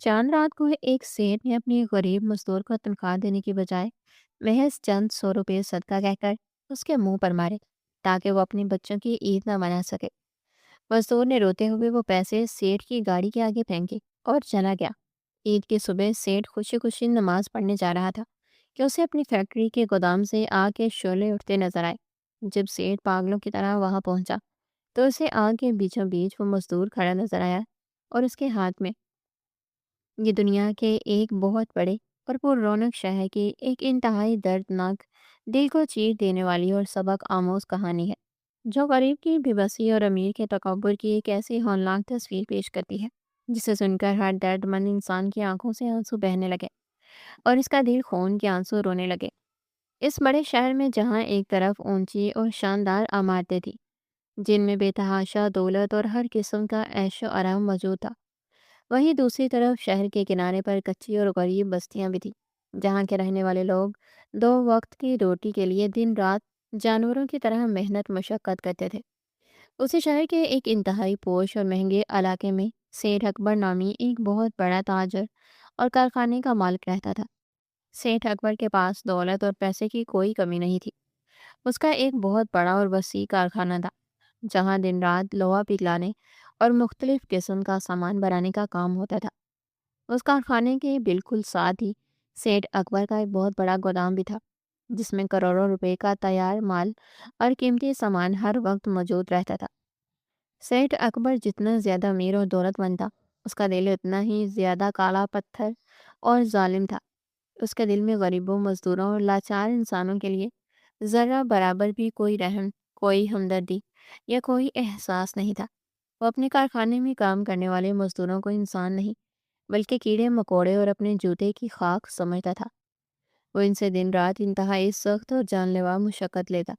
चांद रात को एक सेठ ने अपनी गरीब मजदूर को तनख्वाह देने की बजाय महज चंद 100 रुपये सदका कहकर उसके मुंह पर मारे ताकि वो अपने बच्चों की ईद ना मना सके। मजदूर ने रोते हुए वो पैसे सेठ की गाड़ी के आगे फेंके और चला गया। ईद की सुबह सेठ खुशी खुशी नमाज पढ़ने जा रहा था कि उसे अपनी फैक्ट्री के गोदाम से आग के शोले उठते नजर आए। जब सेठ पागलों की तरह वहां पहुंचा तो उसे आग के बीचों बीच वो मजदूर खड़ा नजर आया और उसके हाथ में ये दुनिया के एक बहुत बड़े और पुररौनक शहर की एक इंतहाई दर्दनाक, दिल को चीर देने वाली और सबक आमोज कहानी है, जो गरीब की बेबसी और अमीर के तकब्बुर की एक ऐसी हौलनाक तस्वीर पेश करती है जिसे सुनकर हर दर्दमंद इंसान की आंखों से आंसू बहने लगे और इसका दिल खून के आंसू रोने लगे। इस बड़े शहर में जहाँ एक तरफ ऊंची और शानदार इमारतें थी जिनमें बेतहाशा दौलत और हर किस्म का ऐशो आराम मौजूद था, वहीं दूसरी तरफ शहर के किनारे पर कच्ची और गरीब बस्तियां भी थीं, जहां के रहने वाले लोग दो वक्त की रोटी के लिए दिन रात जानवरों की तरह मेहनत मशक्कत करते थे। उसी शहर के एक इंतहाई पोश और महंगे इलाके में सेठ अकबर नामी एक बहुत बड़ा ताजर और कारखाने का मालिक रहता था। सेठ अकबर के पास दौलत और पैसे की कोई कमी नहीं थी। उसका एक बहुत बड़ा और वसी कारखाना था, जहां दिन रात लोहा पिघलाने और मुख्तलिफ किस्म का सामान बनाने का काम होता था। उस कारखाने के बिल्कुल साथ ही सेठ अकबर का एक बहुत बड़ा गोदाम भी था, जिसमें करोड़ों रुपए का तैयार माल और कीमती सामान हर वक्त मौजूद रहता था। सेठ अकबर जितना ज्यादा अमीर और दौलतमंद था, उसका दिल उतना ही ज्यादा काला पत्थर और जालिम था। उसके दिल में गरीबों, मजदूरों और लाचार इंसानों के लिए जरा बराबर भी कोई रहम, कोई हमदर्दी या कोई एहसास नहीं था। वो अपने कारखाने में काम करने वाले मजदूरों को इंसान नहीं, बल्कि कीड़े मकोड़े और अपने जूते की खाक समझता था। वो इनसे दिन रात इंतहाई सख्त और जानलेवा मुशक्कत लेता,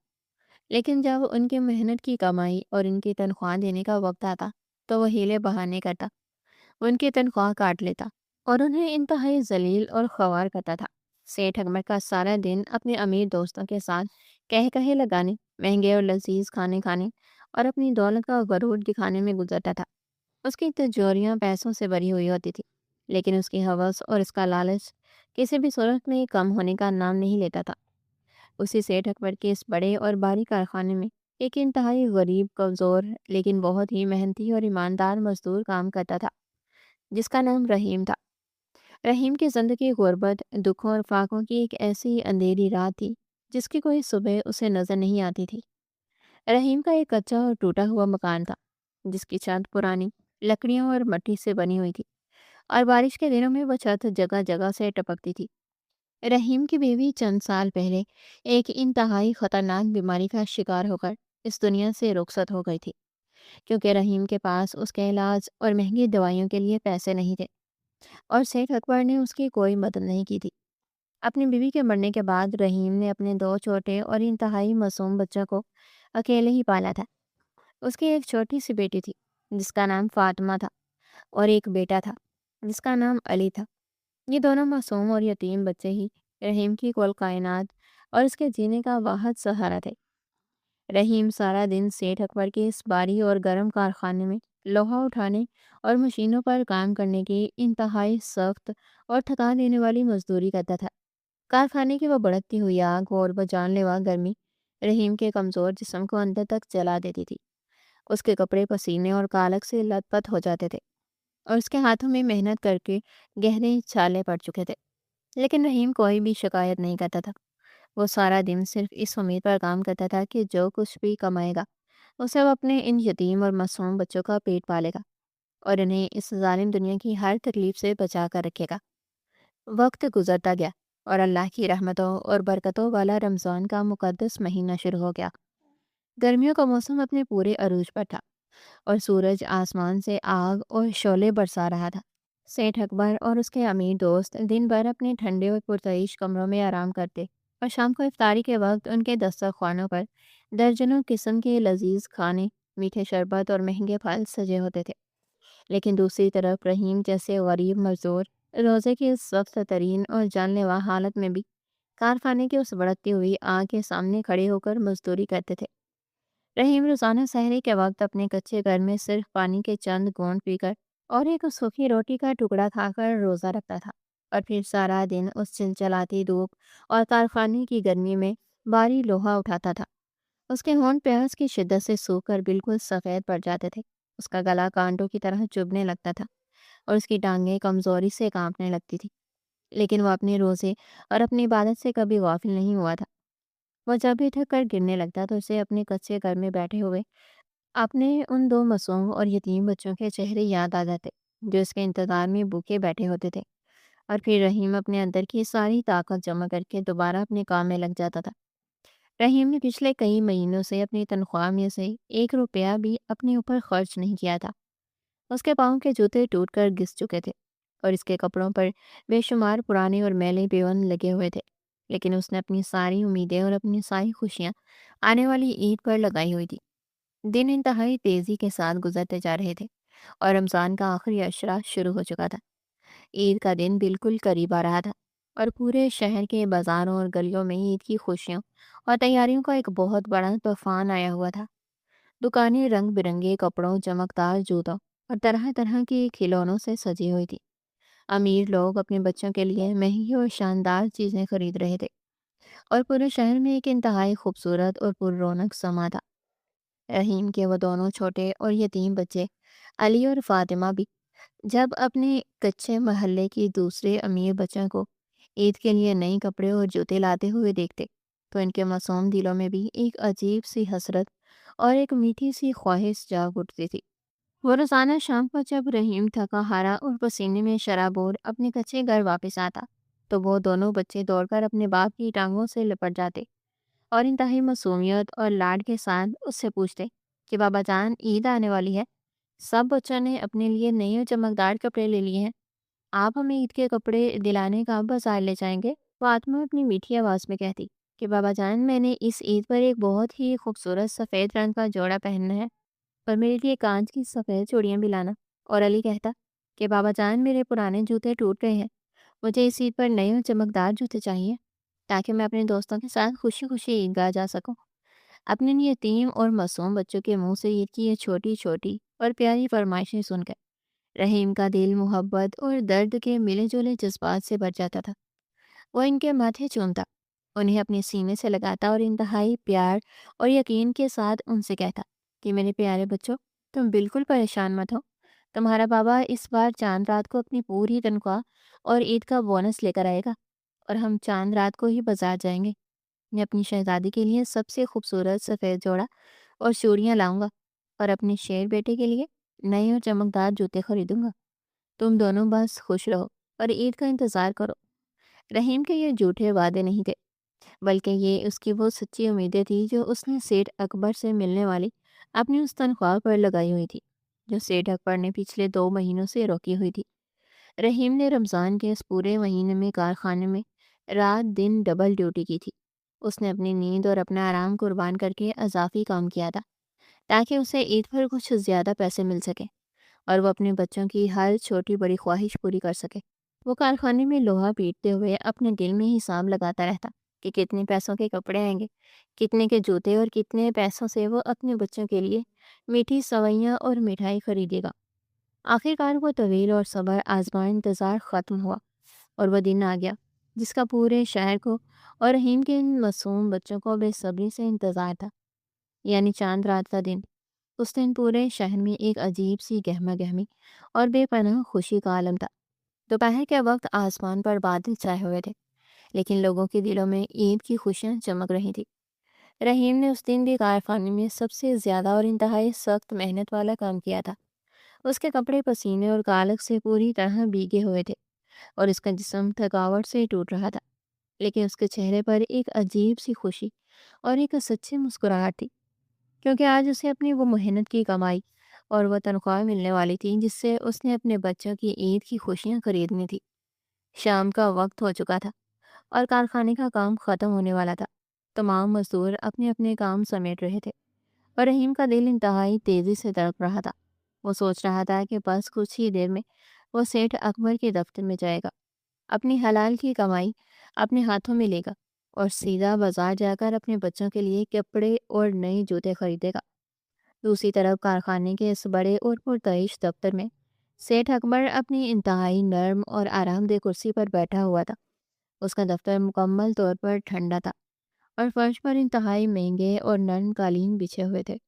लेकिन जब उनकी मेहनत की कमाई और इनकी तनख्वाह देने का वक्त आता तो वह हीले बहाने करता, उनकी तनख्वाह काट लेता और उन्हें इंतहाई जलील और ख्वार करता था। सेठ अकबर का सारा दिन अपने अमीर दोस्तों के साथ कह कहे लगाने, महंगे और लजीज खाने खाने और अपनी दौलत का गरूर दिखाने में गुजरता था। उसकी तिजोरियां पैसों से भरी हुई होती थी, लेकिन उसकी हवस और उसका लालच किसी भी सूरत में कम होने का नाम नहीं लेता था। उसी सेठ अकबर के इस बड़े और भारी कारखाने में एक इंतहाई गरीब, कमज़ोर लेकिन बहुत ही मेहनती और ईमानदार मजदूर काम करता था, जिसका नाम रहीम था। रहीम की ज़िंदगी गुर्बत, दुखों और फाकों की एक ऐसी अंधेरी रात थी जिसकी कोई सुबह उसे नज़र नहीं आती थी। रहीम का एक कच्चा और टूटा हुआ मकान था, जिसकी छत पुरानी लकड़ियों और मिट्टी से बनी हुई थी और बारिश के दिनों में वह छत जगह जगह से टपकती थी। रहीम की बीवी चंद साल पहले एक इंतहाई खतरनाक बीमारी का शिकार होकर इस दुनिया से रुखसत हो गई थी, क्योंकि रहीम के पास उसके इलाज और महंगी दवाइयों के लिए पैसे नहीं थे और सेठ अकबर ने उसकी कोई मदद नहीं की थी। अपनी बीवी के मरने के बाद रहीम ने अपने दो छोटे और इंतहाई मासूम बच्चों को अकेले ही पाला था। उसकी एक छोटी सी बेटी थी जिसका नाम फातिमा था और एक बेटा था जिसका नाम अली था। ये दोनों मासूम और यतीम बच्चे ही रहीम की कुल कायनात और उसके जीने का वाहद सहारा थे। रहीम सारा दिन सेठ अकबर के इस भारी और गर्म कारखाने में लोहा उठाने और मशीनों पर काम करने की इंतहाई सख्त और थका देने वाली मजदूरी करता था। कारखाने की वह भड़कती हुई आग और वह जानलेवा गर्मी रहीम के कमज़ोर जिस्म को अंदर तक जला देती थी। उसके कपड़े पसीने और कालक से लथपथ हो जाते थे और उसके हाथों में मेहनत करके गहरे छाले पड़ चुके थे। लेकिन रहीम कोई भी शिकायत नहीं करता था। वो सारा दिन सिर्फ इस उम्मीद पर काम करता था कि जो कुछ भी कमाएगा उसे वो अपने इन यतीम और मासूम बच्चों का पेट पालेगा और इन्हें इस जालिम दुनिया की हर तकलीफ से बचा कर रखेगा। वक्त गुजरता गया और अल्लाह की रहमतों और बरकतों वाला रमज़ान का मुकद्दस महीना शुरू हो गया। गर्मियों का मौसम अपने पूरे अरूज पर था और सूरज आसमान से आग और शोले बरसा रहा था। सेठ अकबर और उसके अमीर दोस्त दिन भर अपने ठंडे और पुरतईश कमरों में आराम करते और शाम को इफ्तारी के वक्त उनके दस्तरखानों पर दर्जनों किस्म के लजीज खाने, मीठे शरबत और महंगे फल सजे होते थे। लेकिन दूसरी तरफ रहीम जैसे गरीब मजदूर रोज़े की इस सख्त तरीन और जानलेवा हालत में भी कारखाने की उस भड़कती हुई आग के सामने खड़े होकर मजदूरी करते थे। रहीम रोज़ाना सहरी के वक्त अपने कच्चे घर में सिर्फ पानी के चंद घूंट पीकर और एक सूखी रोटी का टुकड़ा खाकर रोज़ा रखता था। और फिर सारा दिन उस चिलचिलाती धूप और कारखाने की गर्मी में भारी लोहा उठाता था। उसके होंठ प्यास की शिद्दत से सूखकर बिल्कुल सफ़ेद पड़ जाते थे। उसका गला कांटों की तरह चुभने लगता था और उसकी टांगें कमज़ोरी से कांपने लगती थी। लेकिन वो अपने रोज़े और अपनी इबादत से कभी गाफिल नहीं हुआ था। वह जब भी थक कर गिरने लगता तो उसे अपने कच्चे घर में बैठे हुए अपने उन दो मासूम और यतीम बच्चों के चेहरे याद आ जाते, जो इसके इंतजार में भूखे बैठे होते थे। और फिर रहीम अपने अंदर की सारी ताकत जमा करके दोबारा अपने काम में लग जाता था। रहीम ने पिछले कई महीनों से अपनी तनख्वाह में से 1 रुपया भी अपने ऊपर खर्च नहीं किया था। उसके पाँव के जूते टूट कर घिस चुके थे और इसके कपड़ों पर बेशुमार पुराने और मैले बेवन लगे हुए थे। लेकिन उसने अपनी सारी उम्मीदें और अपनी सारी खुशियाँ आने वाली ईद पर लगाई हुई थी। दिन इंतहाई तेज़ी के साथ गुजरते जा रहे थे और रमज़ान का आखिरी अशरा शुरू हो चुका था। ईद का दिन बिल्कुल करीब आ रहा था और पूरे शहर के बाज़ारों और गलियों में ईद की खुशियों और तैयारियों का एक बहुत बड़ा तूफान आया हुआ था। दुकानें रंग बिरंगे कपड़ों, चमकदार जूतों और तरह तरह के खिलौनों से सजी हुई थी। अमीर लोग अपने बच्चों के लिए महंगी और शानदार चीज़ें खरीद रहे थे और पूरे शहर में एक इंतहाई खूबसूरत और पुररौनक समा था। रहीम के वो दोनों छोटे और यतीम बच्चे अली और फातिमा भी जब अपने कच्चे मोहल्ले की दूसरे अमीर बच्चों को ईद के लिए नए कपड़े और जूते लाते हुए देखते, तो इनके मासूम दिलों में भी एक अजीब सी हसरत और एक मीठी सी ख्वाहिश जाग उठती थी। वो रोज़ाना शाम को जब रहीम थका हारा और पसीने में शराबोर अपने कच्चे घर वापस आता, तो वो दोनों बच्चे दौड़कर अपने बाप की टांगों से लिपट जाते और इंतहाई मासूमियत और लाड के साथ उससे पूछते कि बाबा जान, ईद आने वाली है, सब बच्चों ने अपने लिए नए और चमकदार कपड़े ले लिए हैं, आप हमें ईद के कपड़े दिलाने कब बाजार ले जाएंगे? फातिमा अपनी मीठी आवाज़ में कहती कि बाबा जान, मैंने इस ईद पर एक बहुत ही खूबसूरत सफ़ेद रंग का जोड़ा पहनना है, पर मेरे लिए कांच की सफ़ेद चूड़ियाँ भी लाना। और अली कहता कि बाबा जान, मेरे पुराने जूते टूट गए हैं, मुझे इस ईद पर नए और चमकदार जूते चाहिए, ताकि मैं अपने दोस्तों के साथ खुशी खुशी ईदगाह जा सकूं। अपने इन यतीम और मासूम बच्चों के मुंह से ईद की ये छोटी छोटी और प्यारी फरमाइशें सुनकर रहीम का दिल मोहब्बत और दर्द के मिले जुले जज्बात से भर जाता था। वह इनके माथे चूमता, उन्हें अपने सीने से लगाता और इंतहाई प्यार और यकीन के साथ उनसे कहता कि मेरे प्यारे बच्चों, तुम बिल्कुल परेशान मत हो। तुम्हारा बाबा इस बार चांद रात को अपनी पूरी तनख्वाह और ईद का बोनस लेकर आएगा और हम चांद रात को ही बाजार जाएंगे। मैं अपनी शहजादी के लिए सबसे खूबसूरत सफ़ेद जोड़ा और चूड़ियाँ लाऊंगा और अपने शेर बेटे के लिए नए और चमकदार जूते खरीदूंगा। तुम दोनों बस खुश रहो और ईद का इंतज़ार करो। रहीम के ये झूठे वादे नहीं थे, बल्कि ये उसकी वो सच्ची उम्मीदें थी जो उसने सेठ अकबर से मिलने वाली अपनी उस तनख्वाह पर लगाई हुई थी, जो सेठ अकबर ने पिछले 2 महीनों से रोकी हुई थी। रहीम ने रमज़ान के इस पूरे महीने में कारखाने में रात दिन डबल ड्यूटी की थी। उसने अपनी नींद और अपना आराम कुर्बान करके अजाफी काम किया था, ताकि उसे ईद पर कुछ ज़्यादा पैसे मिल सके और वो अपने बच्चों की हर छोटी बड़ी ख्वाहिश पूरी कर सके। वो कारखाने में लोहा पीटते हुए अपने दिल में हिसाब लगाता रहता कि कितने पैसों के कपड़े आएंगे, कितने के जूते और कितने पैसों से वो अपने बच्चों के लिए मीठी सवैयाँ और मिठाई खरीदेगा। आखिरकार वो तवील और सब्र आजमा इंतज़ार ख़त्म हुआ और वह दिन आ गया जिसका पूरे शहर को और रहीम के इन मासूम बच्चों को बेसब्री से इंतज़ार था, यानी चांद रात का दिन। उस दिन पूरे शहर में एक अजीब सी गहमा गहमी और बेपनाह खुशी का आलम था। दोपहर के वक्त आसमान पर बादल छाए हुए थे, लेकिन लोगों के दिलों में ईद की खुशियां चमक रही थी। रहीम ने उस दिन भी कारखाने में सबसे ज़्यादा और इंतहाई सख्त मेहनत वाला काम किया था। उसके कपड़े पसीने और कालक से पूरी तरह भीगे हुए थे और उसका जिस्म थकावट से टूट रहा था, लेकिन उसके चेहरे पर एक अजीब सी खुशी और एक सच्ची मुस्कुराहट थी, क्योंकि आज उसे अपनी वो मेहनत की कमाई और वह तनख्वाह मिलने वाली थी जिससे उसने अपने बच्चों की ईद की खुशियां खरीदनी थी। शाम का वक्त हो चुका था और कारखाने का काम खत्म होने वाला था। तमाम मजदूर अपने अपने काम समेट रहे थे और रहीम का दिल इंतहाई तेजी से धड़क रहा था। वो सोच रहा था कि बस कुछ ही देर में वो सेठ अकबर के दफ्तर में जाएगा, अपनी हलाल की कमाई अपने हाथों में लेगा और सीधा बाजार जाकर अपने बच्चों के लिए कपड़े और नए जूते खरीदेगा। दूसरी तरफ कारखाने के इस बड़े और पुरतइश दफ्तर में सेठ अकबर अपनी इंतहाई नर्म और आरामदेह कुर्सी पर बैठा हुआ था। उसका दफ्तर मुकम्मल तौर पर ठंडा था और फर्श पर इंतहाई महंगे और नरम कालीन बिछे हुए थे।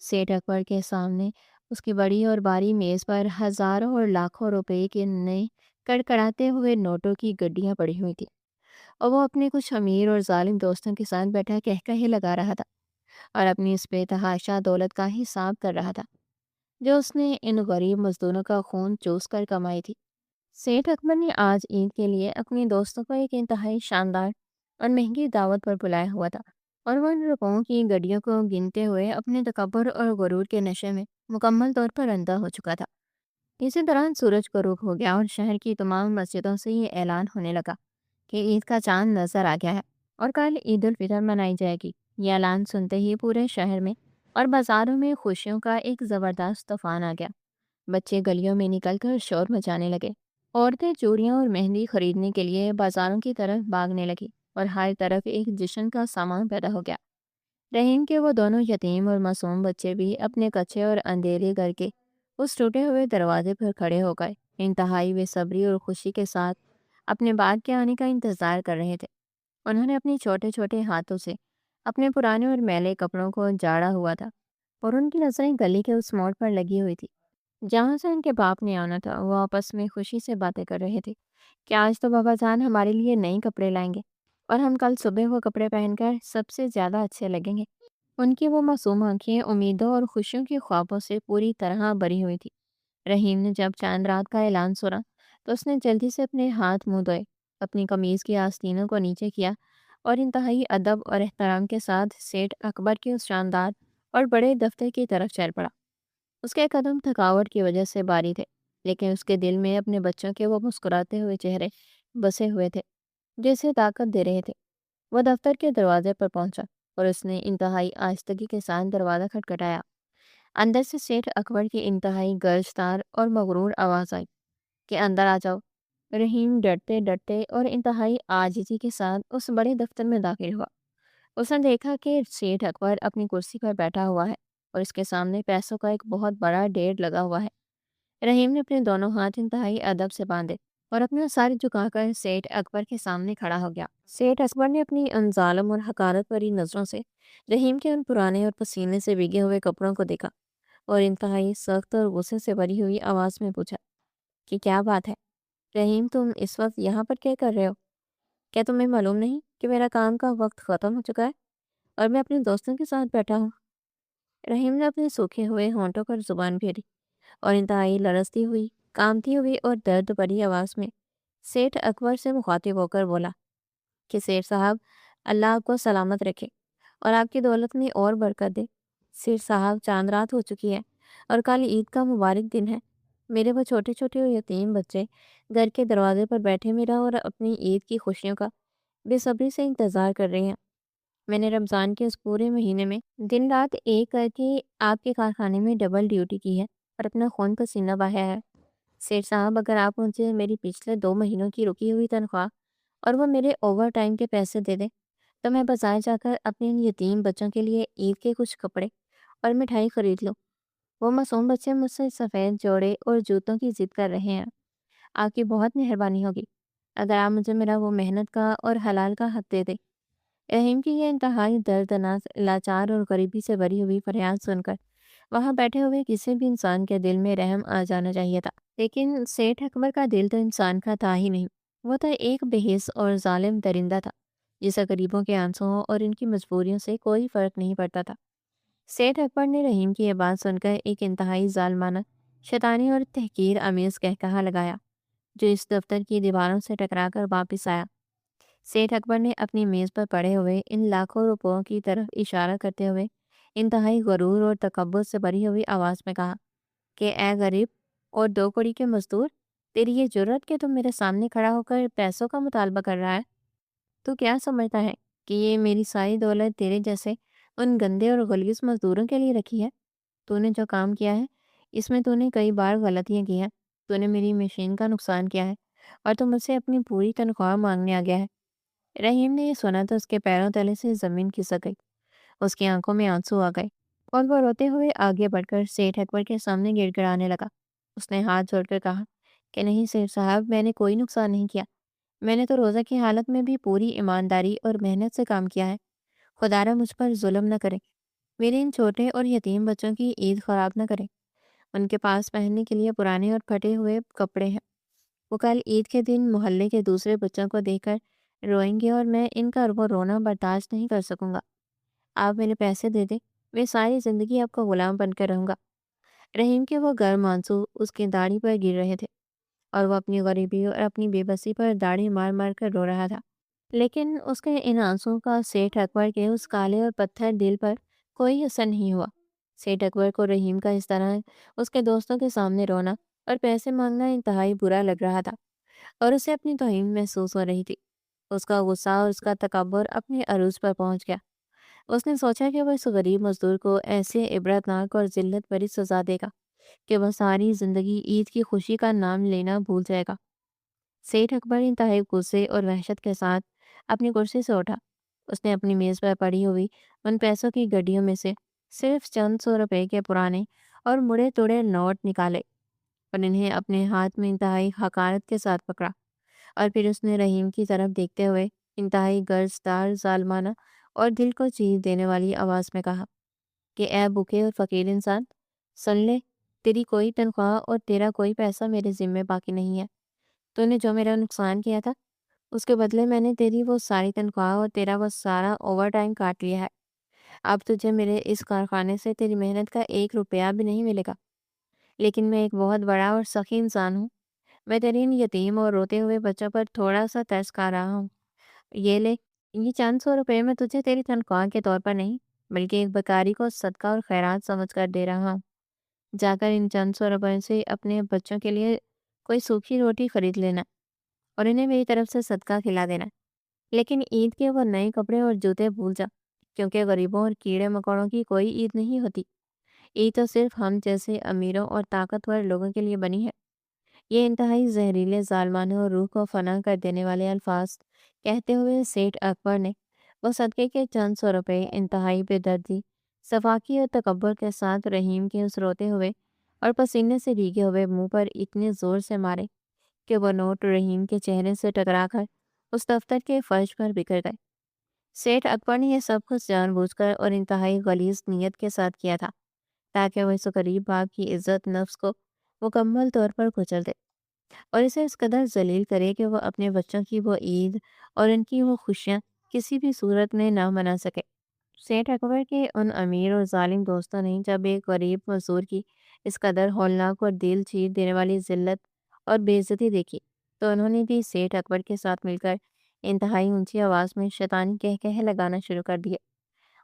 सेठ अकबर के सामने उसकी बड़ी और भारी मेज़ पर हजारों और लाखों रुपए के नए कड़कड़ाते हुए नोटों की गड्डियां पड़ी हुई थी, और वो अपने कुछ अमीर और जालिम दोस्तों के साथ बैठा कहका ही लगा रहा था और अपनी इस बेतहाशा दौलत का हिसाब कर रहा था, जो उसने इन गरीब मजदूरों का खून चूस कर कमाई थी। सेठ अकबर ने आज ईद के लिए अपने दोस्तों को एक इंतहाई शानदार और महंगी दावत पर बुलाया हुआ था, और वह उन रुपयों की गड्डियों को गिनते हुए अपने तकब्बुर और गुरूर के नशे में मुकम्मल तौर पर अंधा हो चुका था। इसी दौरान सूरज गरूब हो गया और शहर की तमाम मस्जिदों से ये ऐलान होने लगा कि ईद का चांद नजर आ गया है और कल ईद उल फितर मनाई जाएगी। ये ऐलान सुनते ही पूरे शहर में और बाजारों में खुशियों का एक ज़बरदस्त तूफान आ गया। बच्चे गलियों में निकलकर शोर मचाने लगे। औरतें चूड़ियां और मेहंदी खरीदने के लिए बाजारों की तरफ भागने लगी और हर तरफ एक जश्न का सामान पैदा हो गया। रहीम के वो दोनों यतीम और मासूम बच्चे भी अपने कच्चे और अंधेरे घर के उस टूटे हुए दरवाजे पर खड़े हो गए, इंतहाई बेसब्री और खुशी के साथ अपने बाप के आने का इंतजार कर रहे थे। उन्होंने अपने छोटे छोटे हाथों से अपने पुराने और मैले कपड़ों को झाड़ा हुआ था, और उनकी नजरें गली के उस मोड़ पर लगी हुई थी जहाँ से उनके बाप ने आना था। वो आपस में खुशी से बातें कर रहे थे कि आज तो बाबा जान हमारे लिए नए कपड़े लाएंगे और हम कल सुबह वो कपड़े पहनकर सबसे ज़्यादा अच्छे लगेंगे। उनकी वो मासूम आंखें उम्मीदों और खुशियों के ख्वाबों से पूरी तरह भरी हुई थी। रहीम ने जब चांद रात का ऐलान सुना तो उसने जल्दी से अपने हाथ मुंह धोए, अपनी कमीज़ की आस्तीनों को नीचे किया और इंतहाई अदब और एहतराम के साथ सेठ अकबर के उस शानदार और बड़े दफ्तर की तरफ चल पड़ा। उसके कदम थकावट की वजह से भारी थे, लेकिन उसके दिल में अपने बच्चों के वो मुस्कुराते हुए चेहरे बसे हुए थे, जैसे ताकत दे रहे थे। वह दफ्तर के दरवाजे पर पहुंचा और उसने इंतहाई आहिस्तगी के साथ दरवाज़ा खटखटाया। अंदर से सेठ अकबर की इंतहाई गर्जदार और मगरूर आवाज़ आई कि अंदर आ जाओ। रहीम डरते डरते और इंतहाई आजिज़ी के साथ उस बड़े दफ्तर में दाखिल हुआ। उसने देखा कि सेठ अकबर अपनी कुर्सी पर बैठा हुआ है और इसके सामने पैसों का एक बहुत बड़ा ढेर लगा हुआ है। रहीम ने अपने दोनों हाथ इंतहाई अदब से बांधे और अपना सर झुकाकर सेठ अकबर के सामने खड़ा हो गया। सेठ अकबर ने अपनी उन जालिम और हकारत भरी नजरों से रहीम के उन पुराने और पसीने से भीगे हुए कपड़ों को देखा और इंतहाई सख्त और गुस्से से भरी हुई आवाज में पूछा कि क्या बात है रहीम, तुम इस वक्त यहाँ पर क्या कर रहे हो? क्या तुम्हें मालूम नहीं कि मेरा काम का वक्त खत्म हो चुका है और मैं अपने दोस्तों के साथ बैठा हूँ? रहीम ने अपने सूखे हुए होंठों पर जुबान फेरी और इंतहाई लरसती हुई, कामती हुई और दर्द भरी आवाज में सेठ अकबर से मुखातिब होकर बोला कि सेठ साहब, अल्लाह आपको सलामत रखे और आपकी दौलत में और बरकत दे। सेठ साहब, चांद रात हो चुकी है और कल ईद का मुबारक दिन है। मेरे वो छोटे छोटे और यतीम बच्चे घर के दरवाजे पर बैठे मेरा और अपनी ईद की खुशियों का बेसब्री से इंतज़ार कर रहे हैं। मैंने रमज़ान के उस पूरे महीने में दिन रात एक करके आपके कारखाने में डबल ड्यूटी की है और अपना खून पसीना बहाया है। सेठ साहब, अगर आप मुझे मेरी पिछले 2 महीनों की रुकी हुई तनख्वाह और वो मेरे ओवर टाइम के पैसे दे दें, तो मैं बाजार जाकर अपने इन यतीम बच्चों के लिए ईद के कुछ कपड़े और मिठाई खरीद लूँ। वो मासूम बच्चे मुझसे सफ़ेद जोड़े और जूतों की जिद कर रहे हैं। आपकी बहुत मेहरबानी होगी अगर आप मुझे मेरा वो मेहनत का और हलाल का हक दे दें। रहीम की ये इंतहाई दर्दनाक, लाचार और गरीबी से भरी हुई फरियाद सुनकर वहां बैठे हुए किसी भी इंसान के दिल में रहम आ जाना चाहिए था। लेकिन सेठ अकबर का दिल तो इंसान का था ही नहीं। वो तो एक बेहिस और जालिम दरिंदा था, जिसे गरीबों के आंसुओं और इनकी मजबूरियों से कोई फर्क नहीं पड़ता था। सेठ अकबर ने रहीम की ये बात सुनकर एक इंतहाई जालमाना, शैतानी और तहकीर आमेज कहकहा लगाया, जो इस दफ्तर की दीवारों से टकराकर वापस आया। सेठ अकबर ने अपनी मेज़ पर पड़े हुए इन लाखों रुपयों की तरफ इशारा करते हुए इंतहाई गरूर और तकब्बुर से भरी हुई आवाज़ में कहा कि ए गरीब और 2 कौड़ी के मजदूर, तेरी ये जुर्रत कि तुम मेरे सामने खड़ा होकर पैसों का मुतालबा कर रहा है? तू क्या समझता है कि ये मेरी सारी दौलत तेरे जैसे उन गंदे और गलीज मजदूरों के लिए रखी है? तूने जो काम किया है, इसमें तूने कई बार गलतियां की हैं। तूने मेरी मशीन का नुकसान किया है और तू मुझसे अपनी पूरी तनख्वाह मांगने आ गया है। रहीम ने ये सुना तो उसके पैरों तले से जमीन खिसक गई, उसकी आंखों में आंसू आ गए और वो रोते हुए आगे बढ़कर सेठ अकबर के सामने गिड़गिड़ाने लगा اس نے ہاتھ جوڑ کر کہا کہ نہیں سیठ صاحب، میں نے کوئی نقصان نہیں کیا۔ میں نے تو روزہ کی حالت میں بھی پوری ایمانداری اور محنت سے کام کیا ہے۔ خدارا مجھ پر ظلم نہ کرے، میرے ان چھوٹے اور یتیم بچوں کی عید خراب نہ کرے۔ ان کے پاس پہننے کے لیے پرانے اور پھٹے ہوئے کپڑے ہیں۔ وہ کل عید کے دن محلے کے دوسرے بچوں کو دیکھ کر روئیں گے اور میں ان کا وہ رونا برداشت نہیں کر سکوں گا۔ آپ میرے پیسے دے دیں، میں ساری زندگی آپ کا غلام بن کر رہوں گا۔ رحیم کے وہ گرم آنسو اس کی داڑھی پر گر رہے تھے اور وہ اپنی غریبی اور اپنی بے بسی پر داڑھی مار مار کر رو رہا تھا۔ لیکن اس کے ان آنسوؤں کا سیٹھ اکبر کے اس کالے اور پتھر دل پر کوئی اثر نہیں ہوا۔ سیٹھ اکبر کو رحیم کا اس طرح اس کے دوستوں کے سامنے رونا اور پیسے مانگنا انتہائی برا لگ رہا تھا اور اسے اپنی توہین محسوس ہو رہی تھی۔ اس کا غصہ اور اس کا تکبر اپنے عروج پر پہنچ گیا۔ اس نے سوچا کہ وہ اس غریب مزدور کو ایسے عبرتناک اور ذلت بھری سزا دے گا کہ وہ ساری زندگی عید کی خوشی کا نام لینا بھول جائے گا۔ سیٹھ اکبر انتہائی غصے اور وحشت کے ساتھ اپنی کرسی سے اٹھا۔ اس نے اپنی میز پر پڑی ہوئی ان پیسوں کی گڈیوں میں سے صرف چند 100 روپے کے پرانے اور مڑے توڑے نوٹ نکالے اور انہیں اپنے ہاتھ میں انتہائی حقارت کے ساتھ پکڑا، اور پھر اس نے رحیم کی طرف دیکھتے ہوئے انتہائی گرجدار، ظالمانہ اور دل کو چیر دینے والی آواز میں کہا کہ اے بھوکے اور فقیر انسان، سن لے، تیری کوئی تنخواہ اور تیرا کوئی پیسہ میرے ذمے باقی نہیں ہے۔ تو نے جو میرا نقصان کیا تھا، اس کے بدلے میں نے تیری وہ ساری تنخواہ اور تیرا وہ سارا اوور ٹائم کاٹ لیا ہے۔ اب تجھے میرے اس کارخانے سے تیری محنت کا 1 روپیہ بھی نہیں ملے گا۔ لیکن میں ایک بہت بڑا اور سخی انسان ہوں۔ میں تیرے ان یتیم اور روتے ہوئے بچوں پر تھوڑا سا ترس کھا رہا ہوں۔ یہ لے، یہ چند 100 روپے میں تجھے تیری تنخواہ کے طور پر نہیں، بلکہ ایک بیکاری کو صدقہ اور خیرات سمجھ کر دے رہا ہوں۔ جا کر ان چند 100 روپے سے اپنے بچوں کے لیے کوئی سوکھی روٹی خرید لینا اور انہیں میری طرف سے صدقہ کھلا دینا۔ لیکن عید کے وہ نئے کپڑے اور جوتے بھول جا، کیونکہ غریبوں اور کیڑے مکوڑوں کی کوئی عید نہیں ہوتی۔ عید تو صرف ہم جیسے امیروں اور طاقتور لوگوں کے لیے بنی ہے۔ یہ انتہائی زہریلے، ظالمانہ اور روح کو فنا کر دینے والے الفاظ کہتے ہوئے سیٹھ اکبر نے وہ صدقے کے چند 100 روپے انتہائی بے دردی، صفاقی اور تکبر کے ساتھ رحیم کے اس روتے ہوئے اور پسینے سے بھیگے ہوئے منہ پر اتنے زور سے مارے کہ وہ نوٹ رحیم کے چہرے سے ٹکرا کر اس دفتر کے فرش پر بکھر گئے۔ سیٹھ اکبر نے یہ سب کچھ جان بوجھ کر اور انتہائی غلیظ نیت کے ساتھ کیا تھا تاکہ وہ اس غریب باپ کی عزت نفس کو مکمل طور پر کچل دے اور اسے اس قدر ذلیل کرے کہ وہ اپنے بچوں کی وہ عید اور ان کی وہ خوشیاں کسی بھی صورت میں نہ منا سکے۔ سیٹھ اکبر کے ان امیر اور ظالم دوستوں نے جب ایک غریب مزدور کی اس قدر ہولناک اور دل چیر دینے والی ذلت اور بے عزتی دیکھی تو انہوں نے بھی سیٹھ اکبر کے ساتھ مل کر انتہائی اونچی آواز میں شیطانی کہکہے لگانا شروع کر دیے۔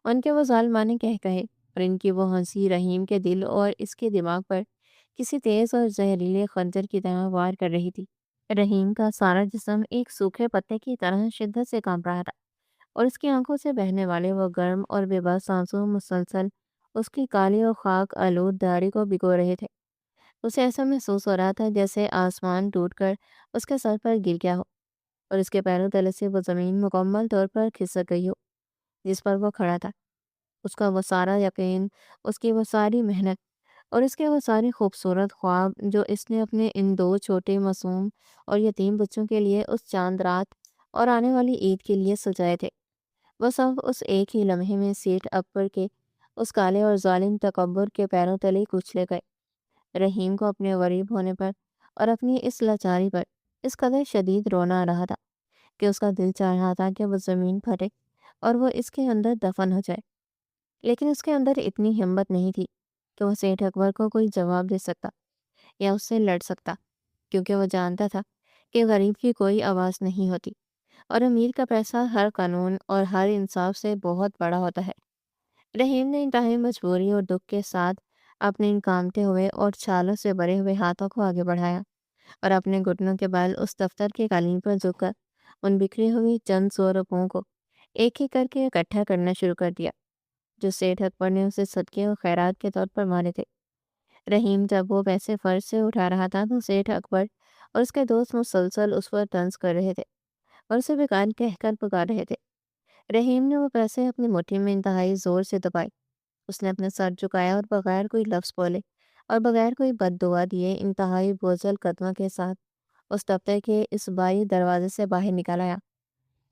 ان کے وہ ظالمانہ کہکہے اور ان کی وہ ہنسی رحیم کے دل اور اس کے دماغ پر کسی تیز اور زہریلے خنجر کی طرح وار کر رہی تھی۔ رحیم کا سارا جسم ایک سوکھے پتے کی طرح شدت سے کانپ رہا تھا اور اس کی آنکھوں سے بہنے والے وہ گرم اور بے بس آنسو مسلسل اس کی کالی اور خاک آلود داڑھی کو بھگو رہے تھے۔ اسے ایسا محسوس ہو رہا تھا جیسے آسمان ٹوٹ کر اس کے سر پر گر گیا ہو اور اس کے پیروں تلے سے وہ زمین مکمل طور پر کھسک گئی ہو جس پر وہ کھڑا تھا۔ اس کا وہ سارا یقین، اس کی وہ ساری محنت اور اس کے وہ سارے خوبصورت خواب جو اس نے اپنے ان دو چھوٹے معصوم اور یتیم بچوں کے لیے اس چاند رات اور آنے والی عید کے لیے سجائے تھے، وہ سب اس ایک ہی لمحے میں سیٹھ اکبر کے اس کالے اور ظالم تکبر کے پیروں تلے کچلے گئے۔ رحیم کو اپنے غریب ہونے پر اور اپنی اس لاچاری پر اس قدر شدید رونا آ رہا تھا کہ اس کا دل چاہ رہا تھا کہ وہ زمین پھٹے اور وہ اس کے اندر دفن ہو جائے، لیکن اس کے اندر اتنی ہمت نہیں تھی کہ وہ سیٹھ اکبر کو کوئی جواب دے سکتا یا اس سے لڑ سکتا، کیونکہ وہ جانتا تھا کہ غریب کی کوئی آواز نہیں ہوتی اور امیر کا پیسہ ہر قانون اور ہر انصاف سے بہت بڑا ہوتا ہے۔ رحیم نے انتہائی مجبوری اور دکھ کے ساتھ اپنے ان کامتے ہوئے اور چھالوں سے بھرے ہوئے ہاتھوں کو آگے بڑھایا اور اپنے گھٹنوں کے بل اس دفتر کے قالین پر جھک کر ان بکھری ہوئی چند 100 روپوں کو ایک ایک کر کے اکٹھا کرنا شروع کر دیا جو سیٹھ اکبر نے اسے صدقے اور خیرات کے طور پر مارے تھے۔ رحیم جب وہ پیسے فرش سے اٹھا رہا تھا تو سیٹھ اکبر اور اس کے دوست مسلسل اس پر طنز کر رہے تھے اور اسے بیکار کہہ کر پکار رہے تھے۔ رحیم نے وہ پیسے اپنی مٹھی میں انتہائی زور سے دبائے۔ اس نے اپنا سر جھکایا اور بغیر کوئی لفظ بولے اور بغیر کوئی بد دعا دیے انتہائی بوجھل قدموں کے ساتھ اس دفتر کے اس باری دروازے سے باہر نکل آیا۔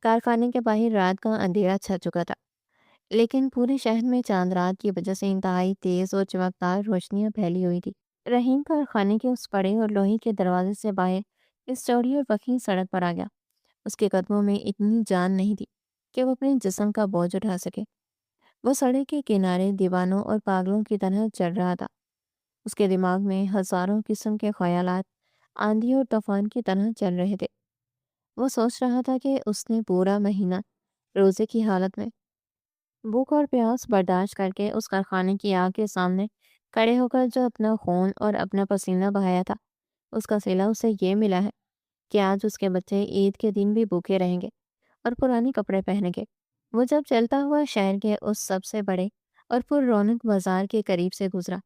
کارخانے کے باہر رات کا اندھیرا چھا چکا تھا، لیکن پورے شہر میں چاند رات کی وجہ سے انتہائی تیز اور چمکدار روشنیاں پھیلی ہوئی تھی۔ رحیم کارخانے کے اس بڑے اور لوہے کے دروازے سے باہر اس چوڑی اور وسیع سڑک پر آ گیا۔ اس کے قدموں میں اتنی جان نہیں تھی کہ وہ اپنے جسم کا بوجھ اٹھا سکے۔ وہ سڑک کے کنارے دیوانوں اور پاگلوں کی طرح چل رہا تھا۔ اس کے دماغ میں ہزاروں قسم کے خیالات آندھی اور طوفان کی طرح چل رہے تھے۔ وہ سوچ رہا تھا کہ اس نے پورا مہینہ روزے کی حالت میں بھوک اور پیاس برداشت کر کے اس کارخانے کی آگ کے سامنے کھڑے ہو کر جو اپنا خون اور اپنا پسینہ بہایا تھا، اس کا صلہ اسے یہ ملا ہے کہ آج اس کے بچے عید کے دن بھی بھوکے رہیں گے اور پرانے کپڑے پہنیں گے۔ وہ جب چلتا ہوا شہر کے اس سب سے بڑے اور پر رونق بازار کے قریب سے گزرا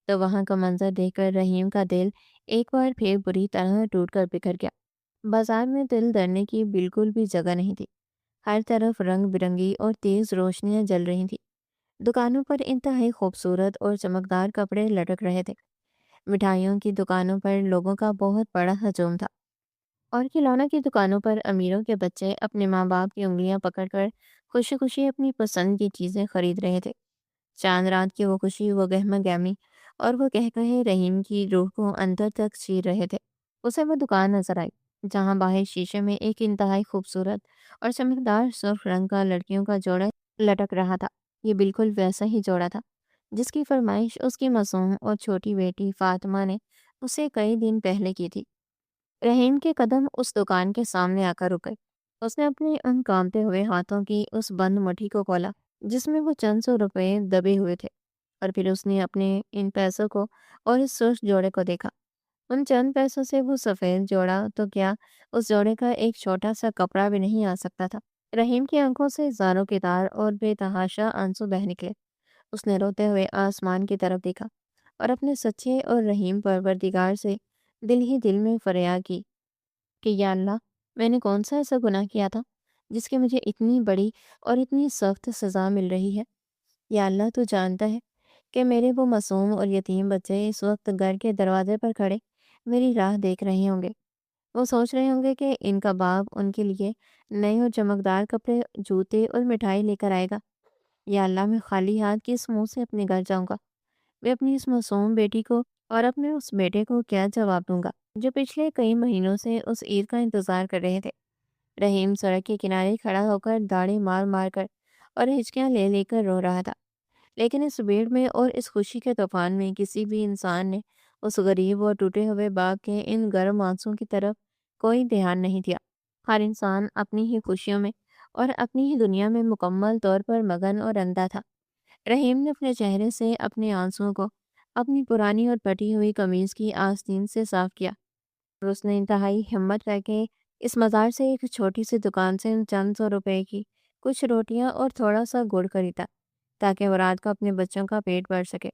تو وہاں کا منظر دیکھ کر رحیم کا دل ایک بار پھر بری طرح ٹوٹ کر بکھر گیا۔ بازار میں دل دھرنے کی بالکل بھی جگہ نہیں تھی۔ ہر طرف رنگ برنگی اور تیز روشنیاں جل رہی تھیں۔ دکانوں پر انتہائی خوبصورت اور چمکدار کپڑے لٹک رہے تھے۔ مٹھائیوں کی دکانوں پر لوگوں کا بہت بڑا ہجوم تھا، اور کھلونا کی دکانوں پر امیروں کے بچے اپنے ماں باپ کی انگلیاں پکڑ کر خوشی خوشی اپنی پسند کی چیزیں خرید رہے تھے۔ چاند رات کی وہ خوشی، وہ گہما گہمی اور وہ کہے رحیم کی روح کو اندر تک چیر رہے تھے۔ اسے وہ دکان نظر آئی جہاں باہر شیشے میں ایک انتہائی خوبصورت اور چمکدار سرخ رنگ کا لڑکیوں کا جوڑا لٹک رہا تھا۔ یہ بالکل ویسا ہی جوڑا تھا جس کی فرمائش اس کی معصوم اور چھوٹی بیٹی فاطمہ نے اسے کئی دن پہلے کی تھی۔ رحیم کے قدم اس دکان کے سامنے آ کر رکے۔ اس نے اپنے ان کانپتے ہوئے ہاتھوں کی اس بند مٹھی کو کھولا جس میں وہ چند سو روپے دبے ہوئے تھے، اور پھر اس نے اپنے ان پیسوں کو اور اس سرخ جوڑے کو دیکھا۔ ان چند پیسوں سے وہ سفید جوڑا تو کیا، اس جوڑے کا ایک چھوٹا سا کپڑا بھی نہیں آ سکتا تھا۔ رحیم کی آنکھوں سے زاروں کی تار اور بے تحاشا آنسو بہہ نکلے۔ اس نے روتے ہوئے آسمان کی طرف دیکھا اور اپنے سچے اور رحیم پروردگار سے دل ہی دل میں فریاد کی کہ یا اللہ، میں نے کون سا ایسا گناہ کیا تھا جس کی مجھے اتنی بڑی اور اتنی سخت سزا مل رہی ہے۔ یا اللہ، تو جانتا ہے کہ میرے وہ معصوم اور یتیم بچے اس وقت گھر کے دروازے پر کھڑے میری راہ دیکھ رہے ہوں گے۔ وہ سوچ رہے ہوں گے کہ ان کا باپ ان کے لیے نئے اور چمکدار کپڑے، جوتے اور مٹھائی لے کر آئے گا۔ یا اللہ، میں خالی ہاتھ کس منہ سے اپنے گھر جاؤں گا؟ میں اپنی اس معصوم بیٹی کو اور اپنے اس بیٹے کو کیا جواب دوں گا جو پچھلے کئی مہینوں سے اس عید کا انتظار کر رہے تھے؟ رحیم سڑک کے کنارے کھڑا ہو کر داڑھی مار مار کر اور ہچکیاں لے لے کر رو رہا تھا، لیکن اس بھیڑ میں اور اس خوشی کے طوفان میں کسی بھی انسان نے اس غریب اور ٹوٹے ہوئے باغ کے ان گرم آنسوں کی طرف کوئی دھیان نہیں دیا۔ ہر انسان اپنی ہی خوشیوں میں اور اپنی ہی دنیا میں مکمل طور پر مگن اور اندھا تھا۔ رحیم نے اپنے چہرے سے اپنے آنسوؤں کو اپنی پرانی اور پھٹی ہوئی قمیض کی آستین سے صاف کیا، اور اس نے انتہائی ہمت کر کے اس مزار سے ایک چھوٹی سی دکان سے ان چند سو روپے کی کچھ روٹیاں اور تھوڑا سا گڑ خریدا تاکہ وہ رات کو اپنے بچوں کا پیٹ بھر سکے۔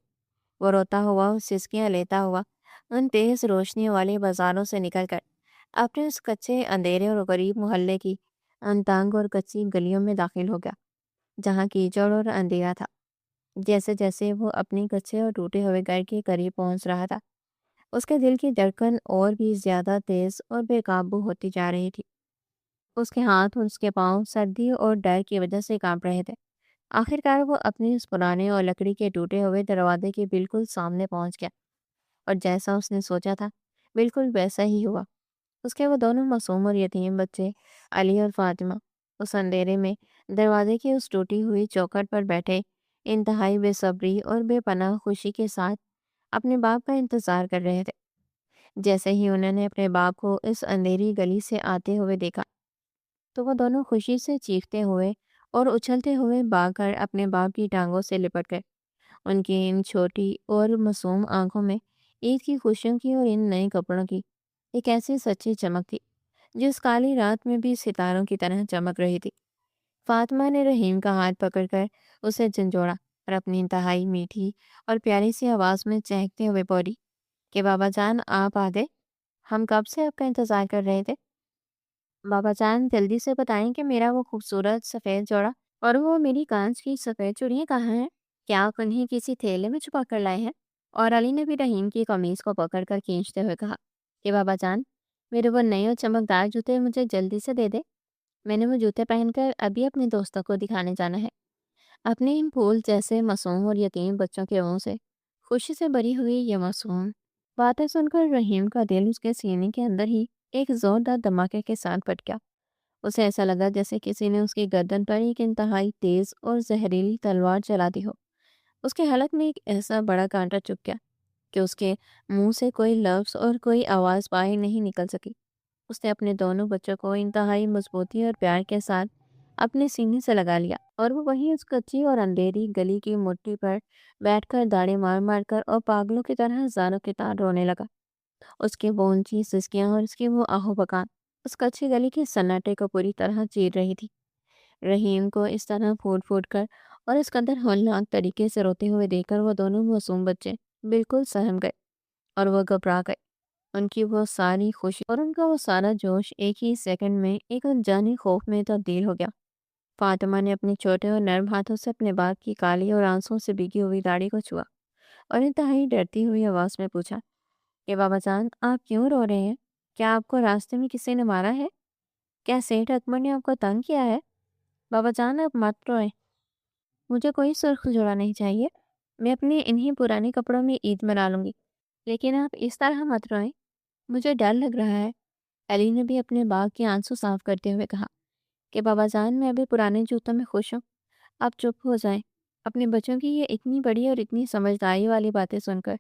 وہ روتا ہوا، سسکیاں لیتا ہوا ان تیز روشنی والے بازاروں سے نکل کر اپنے اس کچے اندھیرے اور غریب محلے کی ان تنگ اور کچی گلیوں میں داخل ہو گیا جہاں کیچڑ اور اندھیرا تھا۔ جیسے جیسے وہ اپنی کچے اور ٹوٹے ہوئے گھر کے قریب پہنچ رہا تھا، اس کے دل کی دھڑکن اور بھی زیادہ تیز اور بے قابو ہوتی جا رہی تھی۔ اس کے ہاتھ اور اس کے پاؤں سردی اور ڈر کی وجہ سے کانپ رہے تھے۔ آخرکار وہ اپنے اس پرانے اور لکڑی کے ٹوٹے ہوئے دروازے کے بالکل سامنے پہنچ گیا، اور جیسا اس نے سوچا تھا بالکل ویسا ہی ہوا۔ اس کے وہ دونوں معصوم اور یتیم بچے علی اور فاطمہ اس اندھیرے میں دروازے کی اس ٹوٹی ہوئی چوکھٹ پر بیٹھے انتہائی بے صبری اور بے پناہ خوشی کے ساتھ اپنے باپ کا انتظار کر رہے تھے۔ جیسے ہی انہوں نے اپنے باپ کو اس اندھیری گلی سے آتے ہوئے دیکھا تو وہ دونوں خوشی سے چیختے ہوئے اور اچھلتے ہوئے بھاگ کر اپنے باپ کی ٹانگوں سے لپٹ گئے۔ ان کی ان چھوٹی اور معصوم آنکھوں میں عید کی خوشیوں کی اور ان نئے کپڑوں کی ایک ایسی سچی چمک تھی جو اس کالی رات میں بھی ستاروں کی طرح چمک رہی تھی۔ فاطمہ نے رحیم کا ہاتھ پکڑ کر اسے جھنجھوڑا اور اپنی انتہائی میٹھی اور پیاری سی آواز میں چہکتے ہوئے بولی کہ بابا جان، آپ آ گئے؟ ہم کب سے آپ کا انتظار کر رہے تھے۔ بابا جان، جلدی سے بتائیں کہ میرا وہ خوبصورت سفید جوڑا اور وہ میری کانچ کی سفید چوڑیاں کہاں ہیں؟ کیا آپ انہیں کسی تھیلے میں چھپا کر لائے ہیں؟ और अली ने भी रहीम की कमीज को पकड़ कर खींचते हुए कहा कि बाबा जान, मेरे वो नए और चमकदार जूते मुझे जल्दी से दे दे। मैंने वो जूते पहनकर अभी अपने दोस्तों को दिखाने जाना है। अपने इन फूल जैसे मासूम और यतीम बच्चों के मुंह से खुशी से भरी हुई ये मासूम बातें सुनकर रहीम का दिल उसके सीने के अंदर ही एक जोरदार धमाके के साथ फट गया। उसे ऐसा लगा जैसे किसी ने उसकी गर्दन पर एक इंतहाई तेज और जहरीली तलवार चला दी हो। उसके हलक में एक ऐसा बड़ा कांटा चुभ गया कि उसके मुंह से कोई लफ्ज और कोई आवाज बाहर नहीं निकल सकी। उसने अपने दोनों बच्चों को इंतहाई मजबूती और प्यार के साथ अपने सीने से लगा लिया और वो वहीं उस कच्ची और अंधेरी गली की मुट्ठी पर बैठकर दाढ़ी मार मार कर और पागलों की तरह जानो की तार रोने लगा। उसकी वो ऊंची सिसकियां और उसकी वो आहो बकान उस कच्ची गली के सन्नाटे को पूरी तरह चीर रही थी। रहीम को इस तरह फूट फूट कर और इस कदर होलनाक तरीके से रोते हुए देखकर वो दोनों मासूम बच्चे बिल्कुल सहम गए और वो घबरा गए। उनकी वो सारी खुशी और उनका वो सारा जोश एक ही सेकंड में एक अनजाने खौफ में तब्दील हो गया। फातिमा ने अपने छोटे और नर्म हाथों से अपने बाप की काली और आंसुओं से भीगी हुई दाढ़ी को छुआ और इंतहाई डरती हुई आवाज में पूछा कि बाबा जान, आप क्यों रो रहे हैं? क्या आपको रास्ते में किसी ने मारा है? क्या सेठ अकबर ने आपको तंग किया है? बाबा जान, आप मत रोए। मुझे कोई सुर्ख जोड़ा नहीं चाहिए। मैं अपने इन्हीं पुराने कपड़ों में ईद मना लूंगी। लेकिन आप इस तरह मत रोएं। मुझे डर लग रहा है। अली ने भी अपने बाग के आंसू साफ करते हुए कहा कि बाबा जान, मैं अभी पुराने जूतों में खुश हूँ। आप चुप हो जाएं। अपने बच्चों की ये इतनी बड़ी और इतनी समझदारी वाली बातें सुनकर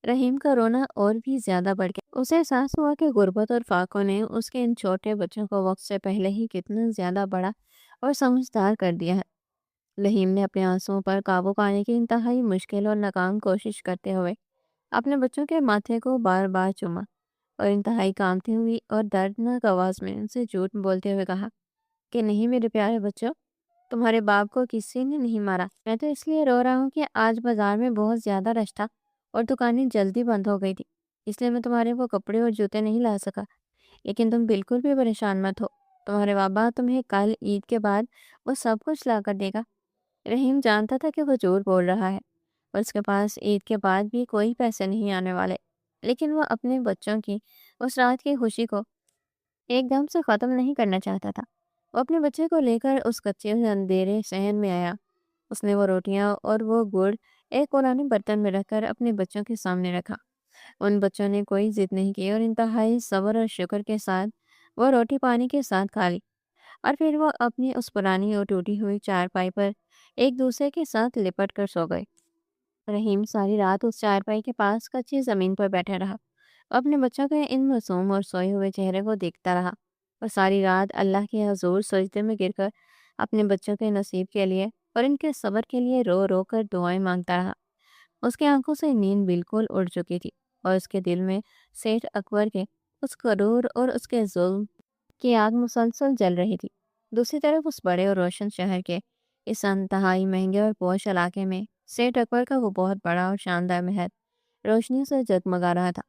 रहीम का रोना और भी ज्यादा बढ़ गया। उसे एहसास हुआ कि गुर्बत और फाकों ने उसके इन छोटे बच्चों को वक्त से पहले ही कितना ज्यादा बड़ा और समझदार कर दिया है। रहीम ने अपने आंसुओं पर काबू पाने की इंतहाई मुश्किल और नाकाम कोशिश करते हुए अपने बच्चों के माथे को बार बार चूमा और इंतहाई कांपती हुई और दर्दनाक आवाज में उनसे झूठ बोलते हुए कहा कि नहीं मेरे प्यारे बच्चों, तुम्हारे बाप को किसी ने नहीं मारा। मैं तो इसलिए रो रहा हूँ कि आज बाजार में बहुत ज्यादा रश था और दुकानें जल्दी बंद हो गई थी, इसलिए मैं तुम्हारे वो कपड़े और जूते नहीं ला सका। लेकिन तुम बिल्कुल भी परेशान मत हो, तुम्हारे बाबा तुम्हें कल ईद के बाद वो सब कुछ ला कर देगा। रहीम जानता था कि वो झूठ बोल रहा है और उसके पास ईद के बाद भी कोई पैसे नहीं आने वाले। लेकिन वो अपने बच्चों की उस रात की खुशी को एकदम से ख़त्म नहीं करना चाहता था। वो अपने बच्चे को लेकर उस कच्चे और अंधेरे शहर में आया। उसने वो रोटियां और वो गुड़ एक पुराने बर्तन में रखकर अपने बच्चों के सामने रखा। उन बच्चों ने कोई जिद नहीं की और इंतहाई सब्र और शुक्र के साथ वो रोटी पानी के साथ खा ली और फिर वो अपनी उस पुरानी और टूटी हुई चारपाई पर एक दूसरे के साथ लिपट कर सो गए। रहीम सारी रात उस चारपाई के पास कच्ची जमीन पर बैठा रहा, अपने बच्चों के इन मासूम और सोए हुए चेहरे को देखता रहा और सारी रात अल्लाह के हजूर सजदे में गिरकर अपने बच्चों के नसीब के लिए और इनके सब्र के लिए रो रो कर दुआएं मांगता रहा। उसकी आंखों से नींद बिल्कुल उड़ चुकी थी और उसके दिल में सेठ अकबर के उस करूर और उसके जुल्म की आग मुसलसल जल रही थी। दूसरी तरफ उस बड़े और रोशन शहर के इस इंतहाई महंगे और पोश इलाके में सेठ अकबर का वो बहुत बड़ा और शानदार महल रोशनी से जगमगा रहा था।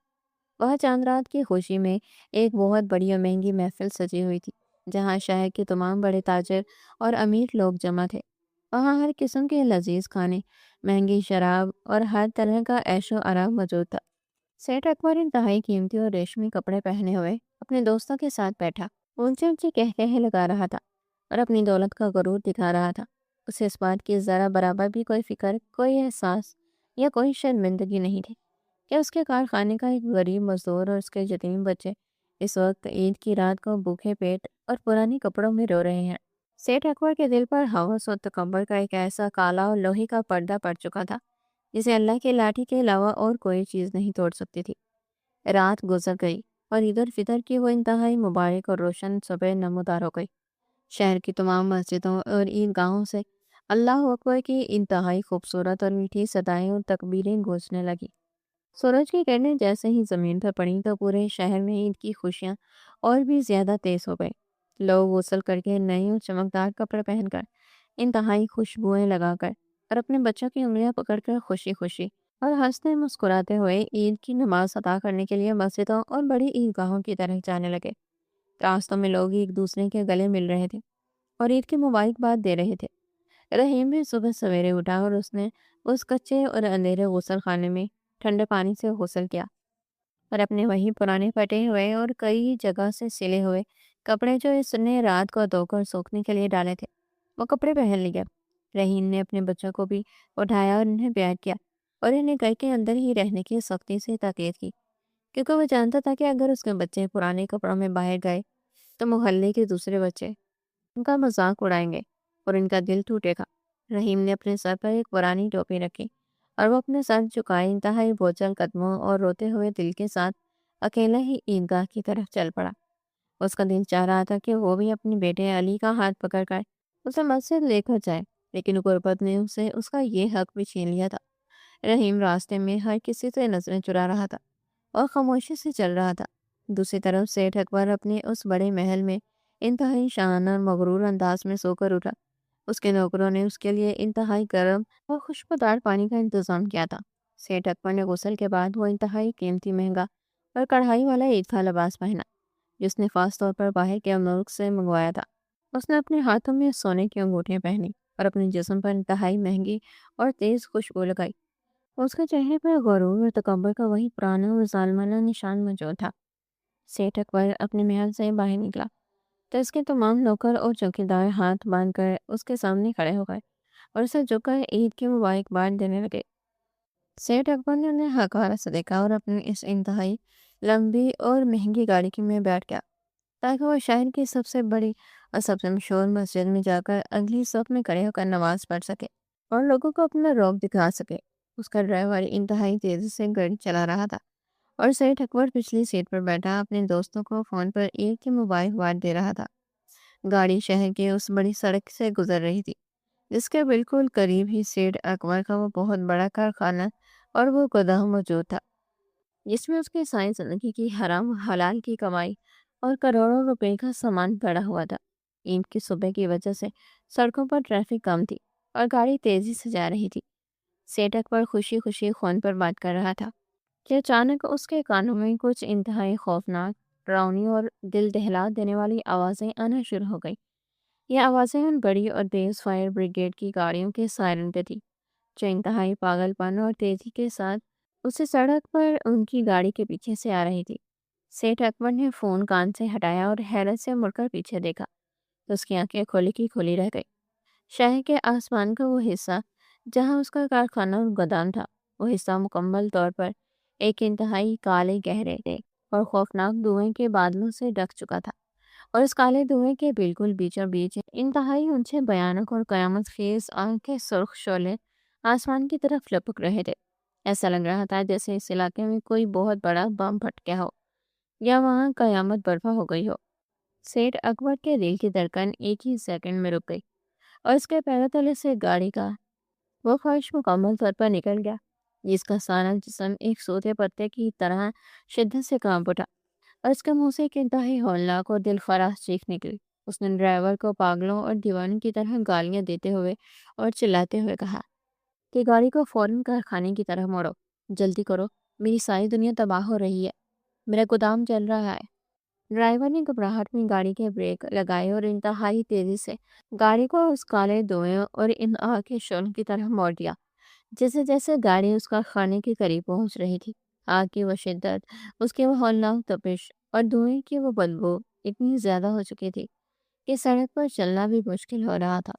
वह चांद रात की खुशी में एक बहुत बड़ी और महंगी महफिल सजी हुई थी, जहाँ शहर के तमाम बड़े ताजिर और अमीर लोग जमा थे। वहाँ हर किस्म के लजीज खाने, महंगी शराब और हर तरह का ऐशो आराम मौजूद था। सेठ अकबर इंतहाई कीमती और रेशमी कपड़े पहने हुए अपने दोस्तों के साथ बैठा ऊंचे ऊंचे कहकहे लगा रहा था और अपनी दौलत का गरूर दिखा रहा था। उसे इस बात की जरा बराबर भी कोई फिक्र, कोई एहसास या कोई शर्मिंदगी नहीं थी कि उसके कारखाने का एक गरीब मजदूर और उसके यतीम बच्चे इस वक्त ईद की रात को भूखे पेट और पुरानी कपड़ों में रो रहे हैं। सेठ अकबर के दिल पर हवस और तकब्बुर का एक ऐसा काला और लोहे का पर्दा पड़ चुका था जिसे अल्लाह की लाठी के अलावा और कोई चीज नहीं तोड़ सकती थी। रात गुजर गई और ईद उल फितर की वो इंतहाई मुबारक और रोशन सुबह नमूदार हो गई। शहर की तमाम मस्जिदों और ईदगाहों से अल्लाह अकबर की इंतहाई खूबसूरत और मीठी सदाएं और तकबीरें गूंजने लगी। सूरज की किरणें जैसे ही जमीन पर पड़ी तो पूरे शहर में ईद की खुशियां और भी ज्यादा तेज हो गई। लोग गुसल करके नए और चमकदार कपड़े पहनकर, इंतहाई खुशबुएं लगाकर और अपने बच्चों की उंगलियां पकड़कर खुशी खुशी और हंसते मुस्कुराते हुए ईद की नमाज अदा करने के लिए मस्जिदों और बड़ी ईदगाहों की तरफ जाने लगे। रास्तों में लोग एक दूसरे के गले मिल रहे थे और ईद की मुबारकबाद दे रहे थे। रहीम भी सुबह सवेरे उठा और उसने उस कच्चे और अंधेरे गुसल खाने में ٹھنڈے پانی سے غسل کیا اور اپنے وہی پرانے پھٹے ہوئے اور کئی جگہ سے سلے ہوئے کپڑے جو اس نے رات کو دھو کر سوکھنے کے لیے ڈالے تھے وہ کپڑے پہن لیے۔ رحیم نے اپنے بچوں کو بھی اٹھایا اور انہیں بیان کیا اور انہیں گھر کے اندر ہی رہنے کی سختی سے تاکید کی، کیونکہ وہ جانتا تھا کہ اگر اس کے بچے پرانے کپڑوں میں باہر گئے تو محلے کے دوسرے بچے ان کا مذاق اڑائیں گے اور ان کا دل ٹوٹے گا۔ رحیم نے اپنے سر پر ایک پرانی ٹوپی رکھی اور وہ اپنے سر جھکائے انتہائی بوجھل قدموں اور روتے ہوئے دل کے ساتھ اکیلا ہی عیدگاہ کی طرف چل پڑا۔ اس کا دل چاہ رہا تھا کہ وہ بھی اپنے بیٹے علی کا ہاتھ پکڑ کر اسے مسجد لے کر جائے، لیکن غربت نے اسے اس کا یہ حق بھی چھین لیا تھا۔ رحیم راستے میں ہر کسی سے نظریں چرا رہا تھا اور خاموشی سے چل رہا تھا۔ دوسری طرف سیٹھ اکبر اپنے اس بڑے محل میں انتہائی شان اور مغرور انداز میں سو کر اٹھا۔ اس کے نوکروں نے اس کے لیے انتہائی گرم اور خوشبودار پانی کا انتظام کیا تھا۔ سیٹھ اکبر نے غسل کے بعد وہ انتہائی قیمتی مہنگا اور کڑھائی والا عید کا لباس پہنا جس نے خاص طور پر باہر کے ملک سے منگوایا تھا۔ اس نے اپنے ہاتھوں میں سونے کی انگوٹھیاں پہنی اور اپنے جسم پر انتہائی مہنگی اور تیز خوشبو لگائی۔ اس کے چہرے پر غرور اور تکبر کا وہی پرانا اور ظالمانہ نشان موجود تھا۔ سیٹھ اکبر اپنے محل سے باہر نکلا تو اس کے تمام نوکر اور چوکیدار ہاتھ باندھ کر اس کے سامنے کھڑے ہو گئے اور اسے جھک کر عید کی مبارکباد دینے لگے۔ سیٹھ اکبر نے انہیں حقارت سے دیکھا اور اپنی اس انتہائی لمبی اور مہنگی گاڑی میں بیٹھ گیا تاکہ وہ شہر کی سب سے بڑی اور سب سے مشہور مسجد میں جا کر اگلی صف میں کھڑے ہو کر نماز پڑھ سکے اور لوگوں کو اپنا رعب دکھا سکے۔ اس کا ڈرائیور انتہائی تیزی سے گاڑی چلا رہا تھا اور سیٹھ اکبر پچھلی سیٹ پر بیٹھا اپنے دوستوں کو فون پر عید کی مبارکباد دے رہا تھا۔ گاڑی شہر کے اس بڑی سڑک سے گزر رہی تھی جس کے بالکل قریب ہی سیٹھ اکبر کا وہ بہت بڑا کارخانہ اور وہ گودام موجود تھا جس میں اس کی ساری زندگی کی حرام و حلال کی کمائی اور کروڑوں روپے کا سامان پڑا ہوا تھا۔ عید کی صبح کی وجہ سے سڑکوں پر ٹریفک کم تھی اور گاڑی تیزی سے جا رہی تھی۔ سیٹھ اکبر خوشی خوشی فون پر بات کر رہا تھا کہ اچانک اس کے کانوں میں کچھ انتہائی خوفناک، ڈراؤنی اور دل دہلا دینے والی آوازیں آنا شروع ہو گئی۔ یہ آوازیں ان بڑی اور تیز فائر بریگیڈ کی گاڑیوں کے سائرن پہ تھی جو انتہائی پاگل پن اور تیزی کے ساتھ اسی سڑک پر ان کی گاڑی کے پیچھے سے آ رہی تھی۔ سیٹھ اکبر نے فون کان سے ہٹایا اور حیرت سے مڑ کر پیچھے دیکھا تو اس کی آنکھیں کھلی کی کھلی رہ گئی۔ شہر کے آسمان کا وہ حصہ جہاں اس کا کارخانہ اور گودام تھا، وہ حصہ مکمل طور پر ایک انتہائی کالے گہرے اور خوفناک دھوئیں کے بادلوں سے ڈھک چکا تھا، اور اس کالے دھوئیں کے بالکل بیچوں بیچ انتہائی اونچے بھیانک اور قیامت خیز آنکھ کے سرخ شعلے آسمان کی طرف لپک رہے تھے۔ ایسا لگ رہا تھا جیسے اس علاقے میں کوئی بہت بڑا بم پھٹ گیا ہو یا وہاں قیامت برپا ہو گئی ہو۔ سیٹھ اکبر کے دل کی دھڑکن ایک ہی سیکنڈ میں رک گئی اور اس کے پیروں تلے سے گاڑی کا وہ فرش مکمل طور پر نکل گیا جس کا سارا جسم ایک سوتے پتے کی طرح شدت سے کانپ اٹھا اور اس کے منہ سے ایک انتہائی ہولناک اور دل خراش چیخ نکلی۔ اس نے ڈرائیور کو پاگلوں اور دیوانوں کی طرح گالیاں دیتے ہوئے اور چلاتے ہوئے کہا کہ گاڑی کو فوراً کارخانے کی طرف موڑو، جلدی کرو، میری ساری دنیا تباہ ہو رہی ہے، میرا گودام جل رہا ہے۔ ڈرائیور نے گھبراہٹ میں گاڑی کے بریک لگائے اور انتہائی تیزی سے گاڑی کو اس کالے دھوئیں اور ان آگ کے شعلوں کی طرف موڑ دیا۔ جیسے جیسے گاڑی اس کارخانے کے قریب پہنچ رہی تھی، آگ کی وہ شدت، اس کی وہ ہولناک تپش اور دھوئیں کی وہ بدبو اتنی زیادہ ہو چکی تھی کہ سڑک پر چلنا بھی مشکل ہو رہا تھا۔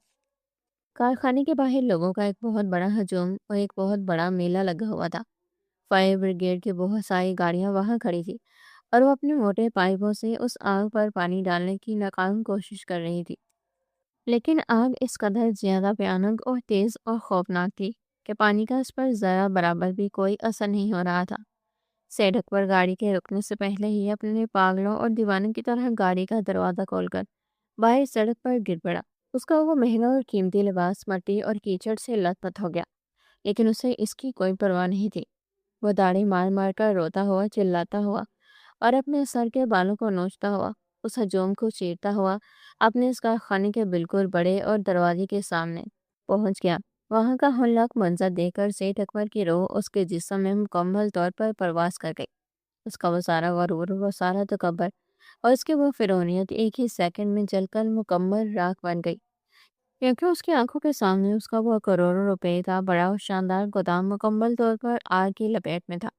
کارخانے کے باہر لوگوں کا ایک بہت بڑا ہجوم اور ایک بہت بڑا میلہ لگا ہوا تھا۔ فائر بریگیڈ کی بہت ساری گاڑیاں وہاں کھڑی تھی اور وہ اپنے موٹے پائپوں سے اس آگ پر پانی ڈالنے کی ناکام کوشش کر رہی تھی، لیکن آگ اس قدر زیادہ بھیانک اور تیز اور خوفناک تھی کہ پانی کا اس پر ذرا برابر بھی کوئی اثر نہیں ہو رہا تھا۔ سیٹھ اکبر گاڑی کے رکنے سے پہلے ہی اپنے پاگلوں اور دیوانوں کی طرح گاڑی کا دروازہ کھول کر باہر سڑک پر گر پڑا۔ اس کا وہ مہنگا اور قیمتی لباس مٹی اور کیچڑ سے لت پت ہو گیا، لیکن اسے اس کی کوئی پرواہ نہیں تھی۔ وہ داڑھی مار مار کر روتا ہوا، چلاتا ہوا اور اپنے سر کے بالوں کو نوچتا ہوا اس ہجوم کو چیرتا ہوا اپنے اس کارخانے کے بالکل بڑے اور دروازے کے سامنے پہنچ گیا۔ وہاں کا ہولناک منظر دیکھ کر سیٹھ اکبر کی روح اس کے جسم میں مکمل طور پر پرواز کر گئی۔ اس کا وہ سارا غرور، وہ سارا تکبر اور اس کی وہ فرعونیت ایک ہی سیکنڈ میں جل کر مکمل راکھ بن گئی۔ क्योंकि उसकी आंखों के सामने उसका वो करोड़ों रुपए का बड़ा और शानदार गोदाम मुकम्मल तौर पर आग की लपेट में था।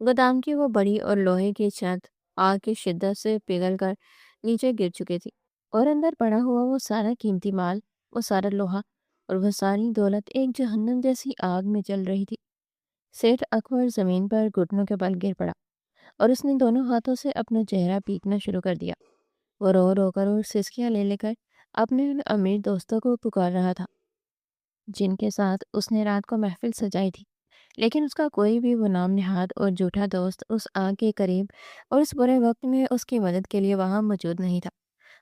गोदाम की वो बड़ी और लोहे की छत आग की शिद्दत से पिघल कर नीचे गिर चुकी थी, और अंदर पड़ा हुआ वो सारा कीमती माल, वो सारा लोहा और वह सारी दौलत एक जहन्नम जैसी आग में जल रही थी। सेठ अकबर जमीन पर घुटनों के बल गिर पड़ा, और उसने दोनों हाथों से अपना चेहरा पीटना शुरू कर दिया। वो रो रो कर और सिसकियां ले लेकर अपने उन अमीर दोस्तों को पुकार रहा था, जिनके साथ उसने रात को महफिल सजाई थी। लेकिन उसका कोई भी वो नाम निहाद और झूठा दोस्त उस आग के करीब और उस बुरे वक्त में उसकी मदद के लिए वहां मौजूद नहीं था।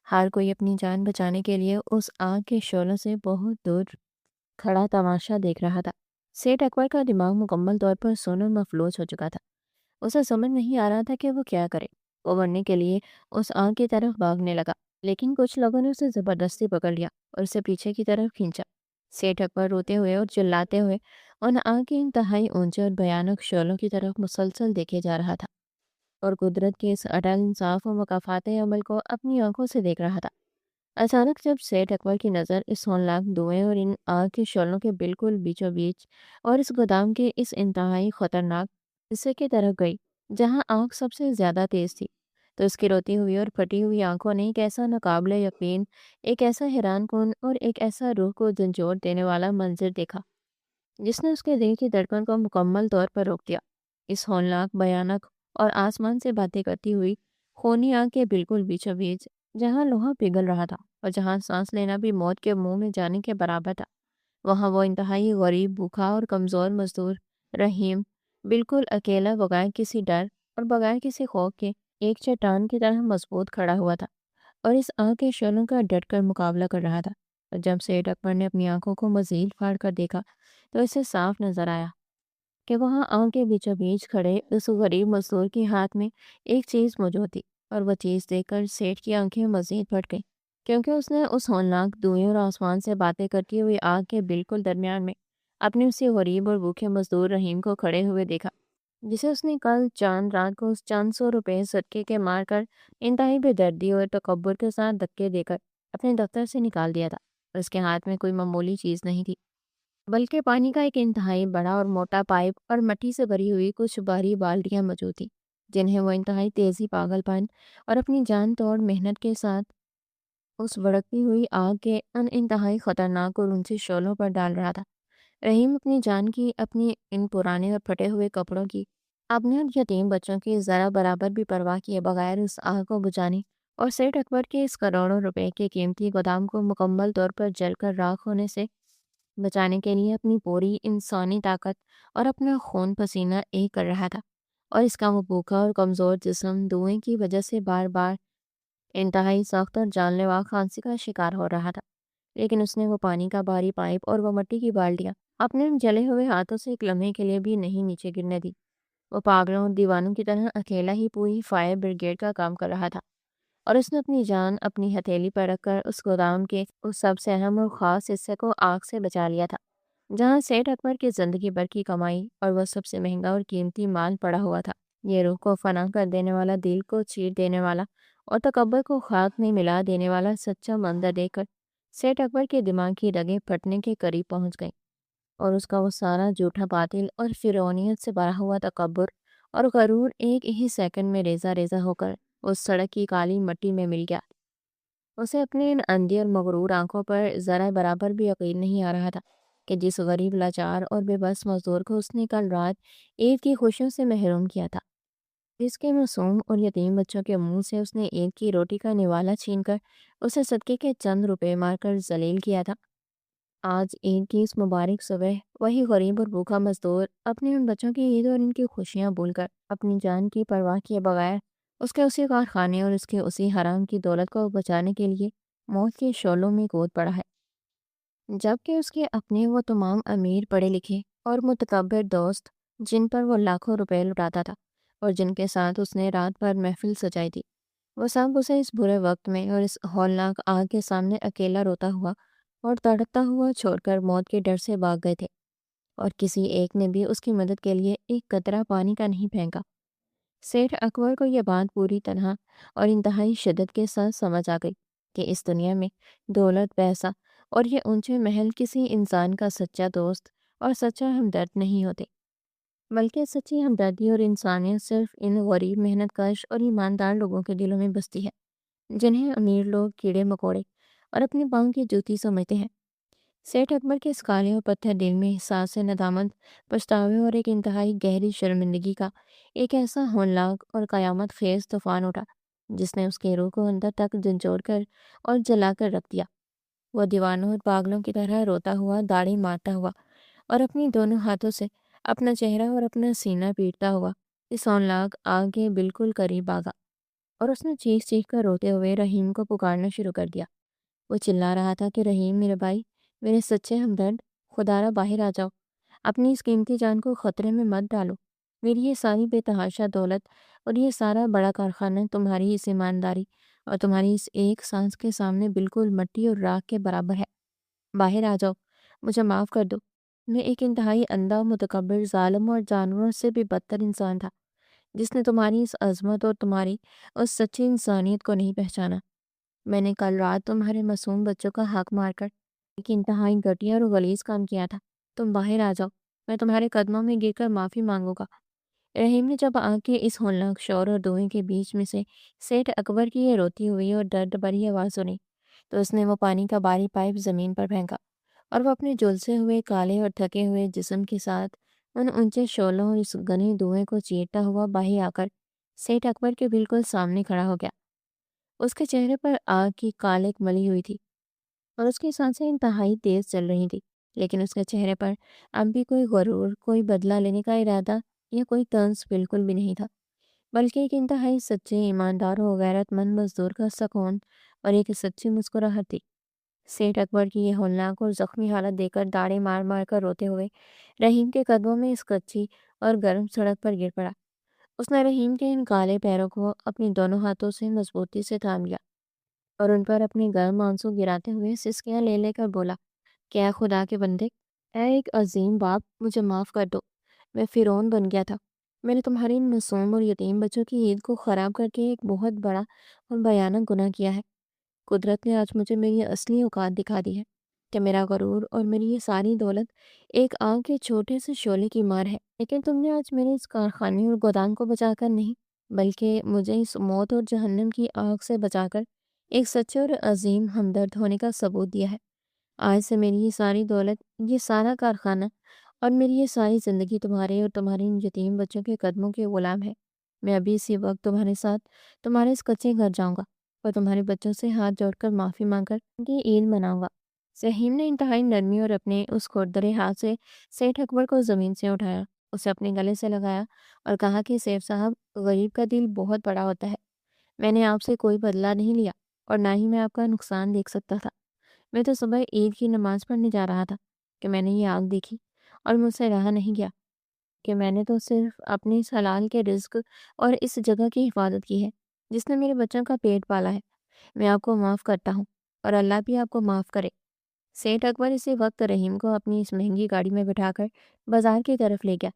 हर कोई अपनी जान बचाने के लिए उस आग के शोलों से बहुत दूर खड़ा तमाशा देख रहा था। सेठ अकबर का दिमाग मुकम्मल तौर पर सोनो मफलूज हो चुका था। उसे समझ नहीं आ रहा था कि वो क्या करे। वो मरने के लिए उस आग की तरफ भागने लगा, लेकिन कुछ लोगों ने उसे जबरदस्ती पकड़ लिया और उसे पीछे की तरफ खींचा। सेठ अकबर रोते हुए और चिल्लाते हुए उन आग के इंतहाई ऊंचे और भयानक शोलों की तरफ मुसलसल देखे जा रहा था, और कुदरत के इस अटल इंसाफ और मकाफात अमल को अपनी आंखों से देख रहा था। अचानक जब सेठ अकबर की नज़र इस होलनाक धुएं और इन आग के शोलों के बिल्कुल बीचों बीच और इस गोदाम के इस इंतहाई खतरनाक हिस्से की तरफ गई, जहां आग सबसे ज्यादा तेज थी, तो उसकी रोती हुई और फटी हुई आंखों ने एक ऐसा नाकाबिले यकीन, एक ऐसा हैरान कौन और एक ऐसा रूह को झंझोर देने वाला मंजर देखा, जिसने उसके दिल की धड़कन को मुकम्मल तौर पर रोक दिया। इस हौलनाक, भयानक और आसमान से बातें करती हुई खूनी आग के बिल्कुल बीचों बीच, जहाँ लोहा पिघल रहा था और जहाँ सांस लेना भी मौत के मुंह में जाने के बराबर था, वहाँ वो इंतहाई गरीब, भूखा और कमज़ोर मजदूर रहीम बिल्कुल अकेला, बगैर किसी डर और बगैर किसी खौफ के, एक चट्टान की तरह मजबूत खड़ा हुआ था और इस आग के शोलों का डटकर मुकाबला कर रहा था। और जब सेठ अकबर ने अपनी आंखों को मजीद फाड़ कर देखा, तो इसे साफ नजर आया कि वहाँ आग के बीचों बीच खड़े उस गरीब मजदूर के हाथ में एक चीज़ मौजूद थी। और वह चीज़ देखकर सेठ की आंखें मजीद फट गईं, क्योंकि उसने उस होलनाक धुएं और आसमान से बातें करती हुई आग के बिल्कुल दरमियान में अपने उसी गरीब और भूखे मजदूर रहीम को खड़े हुए देखा, जिसे उसने कल चांद रात को उस चंद सौ रुपए सदके के मारकर इंतहाई बेदर्दी और तकब्बुर के साथ धक्के देकर अपने दफ्तर से निकाल दिया था। और उसके हाथ में कोई मामूली चीज़ नहीं थी, बल्कि पानी का एक इंतहाई बड़ा और मोटा पाइप और मिट्टी से भरी हुई कुछ भारी बाल्टियां मौजूद थी, जिन्हें वो इंतहाई तेजी, पागलपन और अपनी जान तोड़ मेहनत के साथ उस भड़कती हुई आग के अन इंतहाई खतरनाक और ऊंचे शोलों पर डाल रहा था। रहीम अपनी जान की, अपनी इन पुराने और फटे हुए कपड़ों की, अपने उन यतीम बच्चों की जरा बराबर भी परवाह किए बगैर उस आग को बुझाने और सेठ अकबर के इस करोड़ों रुपए के कीमती गोदाम को मुकम्मल तौर पर जलकर राख होने से बचाने के लिए अपनी पूरी इंसानी ताकत और अपना खून पसीना एक कर रहा था। और इसका वो भूखा और कमज़ोर जिस्म धुएं की वजह से बार बार इंतहाई सख्त और जानलेवा खांसी का शिकार हो रहा था। लेकिन उसने वो पानी का भारी पाइप और वो मिट्टी की बाल्टियां अपने उन जले हुए हाथों से एक लम्हे के लिए भी नहीं नीचे गिरने दी। वो पागलों और दीवानों की तरह अकेला ही पूरी फायर ब्रिगेड का काम कर रहा था, और उसने अपनी जान अपनी हथेली पर रखकर उस गोदाम के उस सबसे अहम और ख़ास हिस्से को आग से बचा लिया था, जहाँ सेठ अकबर की ज़िंदगी भर की कमाई और वह सबसे महंगा और कीमती माल पड़ा हुआ था। ये रूह को फना कर देने वाला, दिल को चीर देने वाला और तकब्बर को खाक में मिला देने वाला सच्चा मंजर देखकर सेठ अकबर के दिमाग की रगें फटने के करीब पहुंच गईं, और उसका वो सारा झूठा बातिल और फिरौनियत से भरा हुआ तकब्बुर और गरूर एक ही सेकंड में रेजा रेजा होकर उस सड़क की काली मिट्टी में मिल गया। उसे अपनी इन अंधी और मगरूर आंखों पर जरा बराबर भी यकीन नहीं आ रहा था कि जिस गरीब, लाचार और बेबस मजदूर को उसने कल रात ईद की खुशियों से महरूम किया था, जिसके मासूम और यतीम बच्चों के मुंह से उसने ईद की रोटी का निवाला छीनकर उसे सदके के चंद रुपए मारकर जलील किया था, आज ईद की इस मुबारक सुबह वही गरीब और भूखा मजदूर अपने उन बच्चों की ईद और इनकी खुशियां भूलकर अपनी जान की परवाह किए बगैर उसके उसी कारखाने और उसके उसी हराम की दौलत को बचाने के लिए मौत के शोलों में कूद पड़ा है, जबकि उसके अपने वो तमाम अमीर, पढ़े लिखे और मुतकब्बिर दोस्त, जिन पर वो लाखों रुपए लुटाता था और जिनके साथ उसने रात भर महफिल सजाई थी, वो सब उसे इस बुरे वक्त में और इस हौलनाक आग के सामने अकेला रोता हुआ और तड़पता हुआ छोड़कर मौत के डर से भाग गए थे, और किसी एक ने भी उसकी मदद के लिए एक कतरा पानी का नहीं फेंका। सेठ अकबर को यह बात पूरी तरह और इंतहाई शिद्दत के साथ समझ आ गई कि इस दुनिया में दौलत, पैसा اور یہ اونچے محل کسی انسان کا سچا دوست اور سچا ہمدرد نہیں ہوتے، بلکہ سچی ہمدردی اور انسانیت صرف ان غریب محنت کش اور ایماندار لوگوں کے دلوں میں بستی ہے، جنہیں امیر لوگ کیڑے مکوڑے اور اپنے پاؤں کی جوتی سمجھتے ہیں۔ سیٹھ اکبر کے اس کالے اور پتھر دل میں احساس ندامت، پچھتاوے اور ایک انتہائی گہری شرمندگی کا ایک ایسا ہولناک اور قیامت خیز طوفان اٹھا، جس نے اس کے روح کو اندر تک جھنجھوڑ کر اور جلا کر رکھ دیا۔ وہ دیوانوں اور پاگلوں کی طرح روتا ہوا، داڑھی مارتا ہوا اور اپنی دونوں ہاتھوں سے اپنا چہرہ اور اپنا سینہ پیٹتا ہوا اس ہولناک آگ کے بالکل قریب آ گا، اور اس نے چیخ چیخ کر روتے ہوئے رحیم کو پکارنا شروع کر دیا۔ وہ چلا رہا تھا کہ رحیم میرے بھائی، میرے سچے ہمدرد، خدا را باہر آ جاؤ، اپنی اس قیمتی جان کو خطرے میں مت ڈالو۔ میری یہ ساری بے تحاشا دولت اور یہ سارا بڑا کارخانہ تمہاری اس ایمانداری اور تمہاری اس ایک سانس کے سامنے بالکل مٹی اور راکھ کے برابر ہے۔ باہر آ جاؤ، مجھے معاف کر دو۔ میں ایک انتہائی اندھا، متکبر، ظالم اور جانوروں سے بھی بدتر انسان تھا، جس نے تمہاری اس عظمت اور تمہاری اس سچی انسانیت کو نہیں پہچانا۔ میں نے کل رات تمہارے معصوم بچوں کا حق مار کر ایک انتہائی گھٹیا اور غلیظ کام کیا تھا۔ تم باہر آ جاؤ، میں تمہارے قدموں میں گر کر معافی مانگوں گا۔ رحیم نے جب آگ کے اس ہولناک شور اور دھوئیں کے بیچ میں سے سیٹھ اکبر کی یہ روتی ہوئی اور درد بھری آواز سنی، تو اس نے وہ پانی کا باری پائپ زمین پر پھینکا، اور وہ اپنے جھلسے ہوئے کالے اور تھکے ہوئے جسم کے ساتھ ان اونچے شعلوں اور اس گھنے دھوئیں کو چیرتا ہوا باہر آ کر سیٹھ اکبر کے بالکل سامنے کھڑا ہو گیا۔ اس کے چہرے پر آگ کی کالک ملی ہوئی تھی اور اس کی سانسیں انتہائی تیز چل رہی تھی، لیکن اس کے چہرے پر اب بھی کوئی غرور، کوئی بدلہ لینے کا ارادہ یا کوئی طنز بالکل بھی نہیں تھا، بلکہ ایک انتہائی سچے، ایماندار و غیرت مند مزدور کا سکون اور ایک سچی مسکراہٹ تھی۔ سیٹھ اکبر کی یہ ہولناک اور زخمی حالت دیکھ کر داڑھی مار مار کر روتے ہوئے رحیم کے قدموں میں اس کچی اور گرم سڑک پر گر پڑا۔ اس نے رحیم کے ان کالے پیروں کو اپنی دونوں ہاتھوں سے مضبوطی سے تھام لیا اور ان پر اپنے گرم آنسو گراتے ہوئے سسکیاں لے لے کر بولا، کیا خدا کے بندے، اے ایک عظیم باپ، مجھے معاف کر دو۔ میں فرعون بن گیا تھا۔ میں نے تمہاری ان معصوم اور یتیم بچوں کی عید کو خراب کر کے ایک بہت بڑا اور بھیانک گناہ کیا ہے۔ قدرت نے آج مجھے میری اصلی اوقات دکھا دی ہے کہ میرا غرور اور میری یہ ساری دولت ایک آگ کے چھوٹے سے شعلے کی مار ہے، لیکن تم نے آج میرے اس کارخانے اور گودام کو بچا کر نہیں، بلکہ مجھے اس موت اور جہنم کی آگ سے بچا کر ایک سچے اور عظیم ہمدرد ہونے کا ثبوت دیا ہے۔ آج سے میری یہ ساری دولت، یہ سارا کارخانہ اور میری یہ ساری زندگی تمہارے اور تمہارے ان یتیم بچوں کے قدموں کے غلام ہے۔ میں ابھی اسی وقت تمہارے ساتھ تمہارے اس کچے گھر جاؤں گا اور تمہارے بچوں سے ہاتھ جوڑ کر معافی مانگ کر ان کی عید مناؤں گا۔ رحیم نے انتہائی نرمی اور اپنے اس کھردرے ہاتھ سے سیٹھ اکبر کو زمین سے اٹھایا، اسے اپنے گلے سے لگایا اور کہا کہ سیف صاحب، غریب کا دل بہت بڑا ہوتا ہے۔ میں نے آپ سے کوئی بدلہ نہیں لیا اور نہ ہی میں آپ کا نقصان دیکھ سکتا تھا۔ میں تو صبح عید کی نماز پڑھنے جا رہا تھا کہ میں نے یہ آگ دیکھی اور مجھ سے رہا نہیں گیا، کہ میں نے تو صرف اپنے اس حلال کے رزق اور اس جگہ کی حفاظت کی ہے جس نے میرے بچوں کا پیٹ پالا ہے۔ میں آپ کو معاف کرتا ہوں اور اللہ بھی آپ کو معاف کرے۔ سیٹھ اکبر اسی وقت رحیم کو اپنی اس مہنگی گاڑی میں بٹھا کر بازار کی طرف لے گیا۔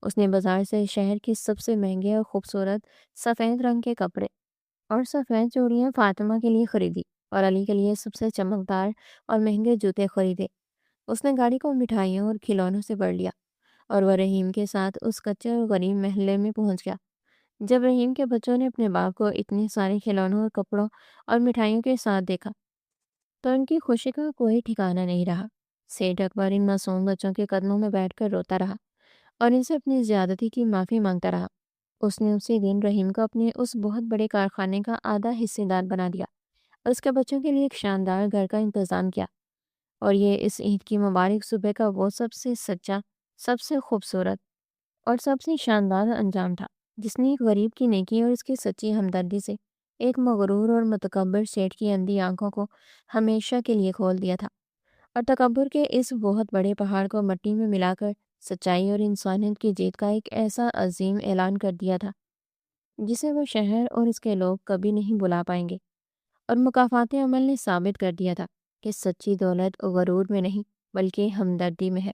اس نے بازار سے شہر کے سب سے مہنگے اور خوبصورت سفید رنگ کے کپڑے اور سفید چوڑیاں فاطمہ کے لیے خریدی اور علی کے لیے سب سے چمکدار اور مہنگے جوتے خریدے۔ اس نے گاڑی کو مٹھائیوں اور کھلونوں سے بھر لیا اور وہ رحیم کے ساتھ اس کچے اور غریب محلے میں پہنچ گیا۔ جب رحیم کے بچوں نے اپنے باپ کو اتنے سارے کھلونوں اور کپڑوں اور مٹھائیوں کے ساتھ دیکھا تو ان کی خوشی کا کوئی ٹھکانہ نہیں رہا۔ سیٹھ اکبر ان معصوم بچوں کے قدموں میں بیٹھ کر روتا رہا اور ان سے اپنی زیادتی کی معافی مانگتا رہا۔ اس نے اسی دن رحیم کو اپنے اس بہت بڑے کارخانے کا آدھا حصے دار بنا دیا اور اس کے بچوں کے لیے ایک شاندار گھر کا انتظام کیا۔ اور یہ اس عید کی مبارک صبح کا وہ سب سے سچا، سب سے خوبصورت اور سب سے شاندار انجام تھا جس نے ایک غریب کی نیکی اور اس کی سچی ہمدردی سے ایک مغرور اور متکبر سیٹھ کی اندھی آنکھوں کو ہمیشہ کے لیے کھول دیا تھا، اور تکبر کے اس بہت بڑے پہاڑ کو مٹی میں ملا کر سچائی اور انسانیت کی جیت کا ایک ایسا عظیم اعلان کر دیا تھا جسے وہ شہر اور اس کے لوگ کبھی نہیں بلا پائیں گے۔ اور مکافات عمل نے ثابت کر دیا تھا کہ سچی دولت غرور میں نہیں بلکہ ہمدردی میں ہے۔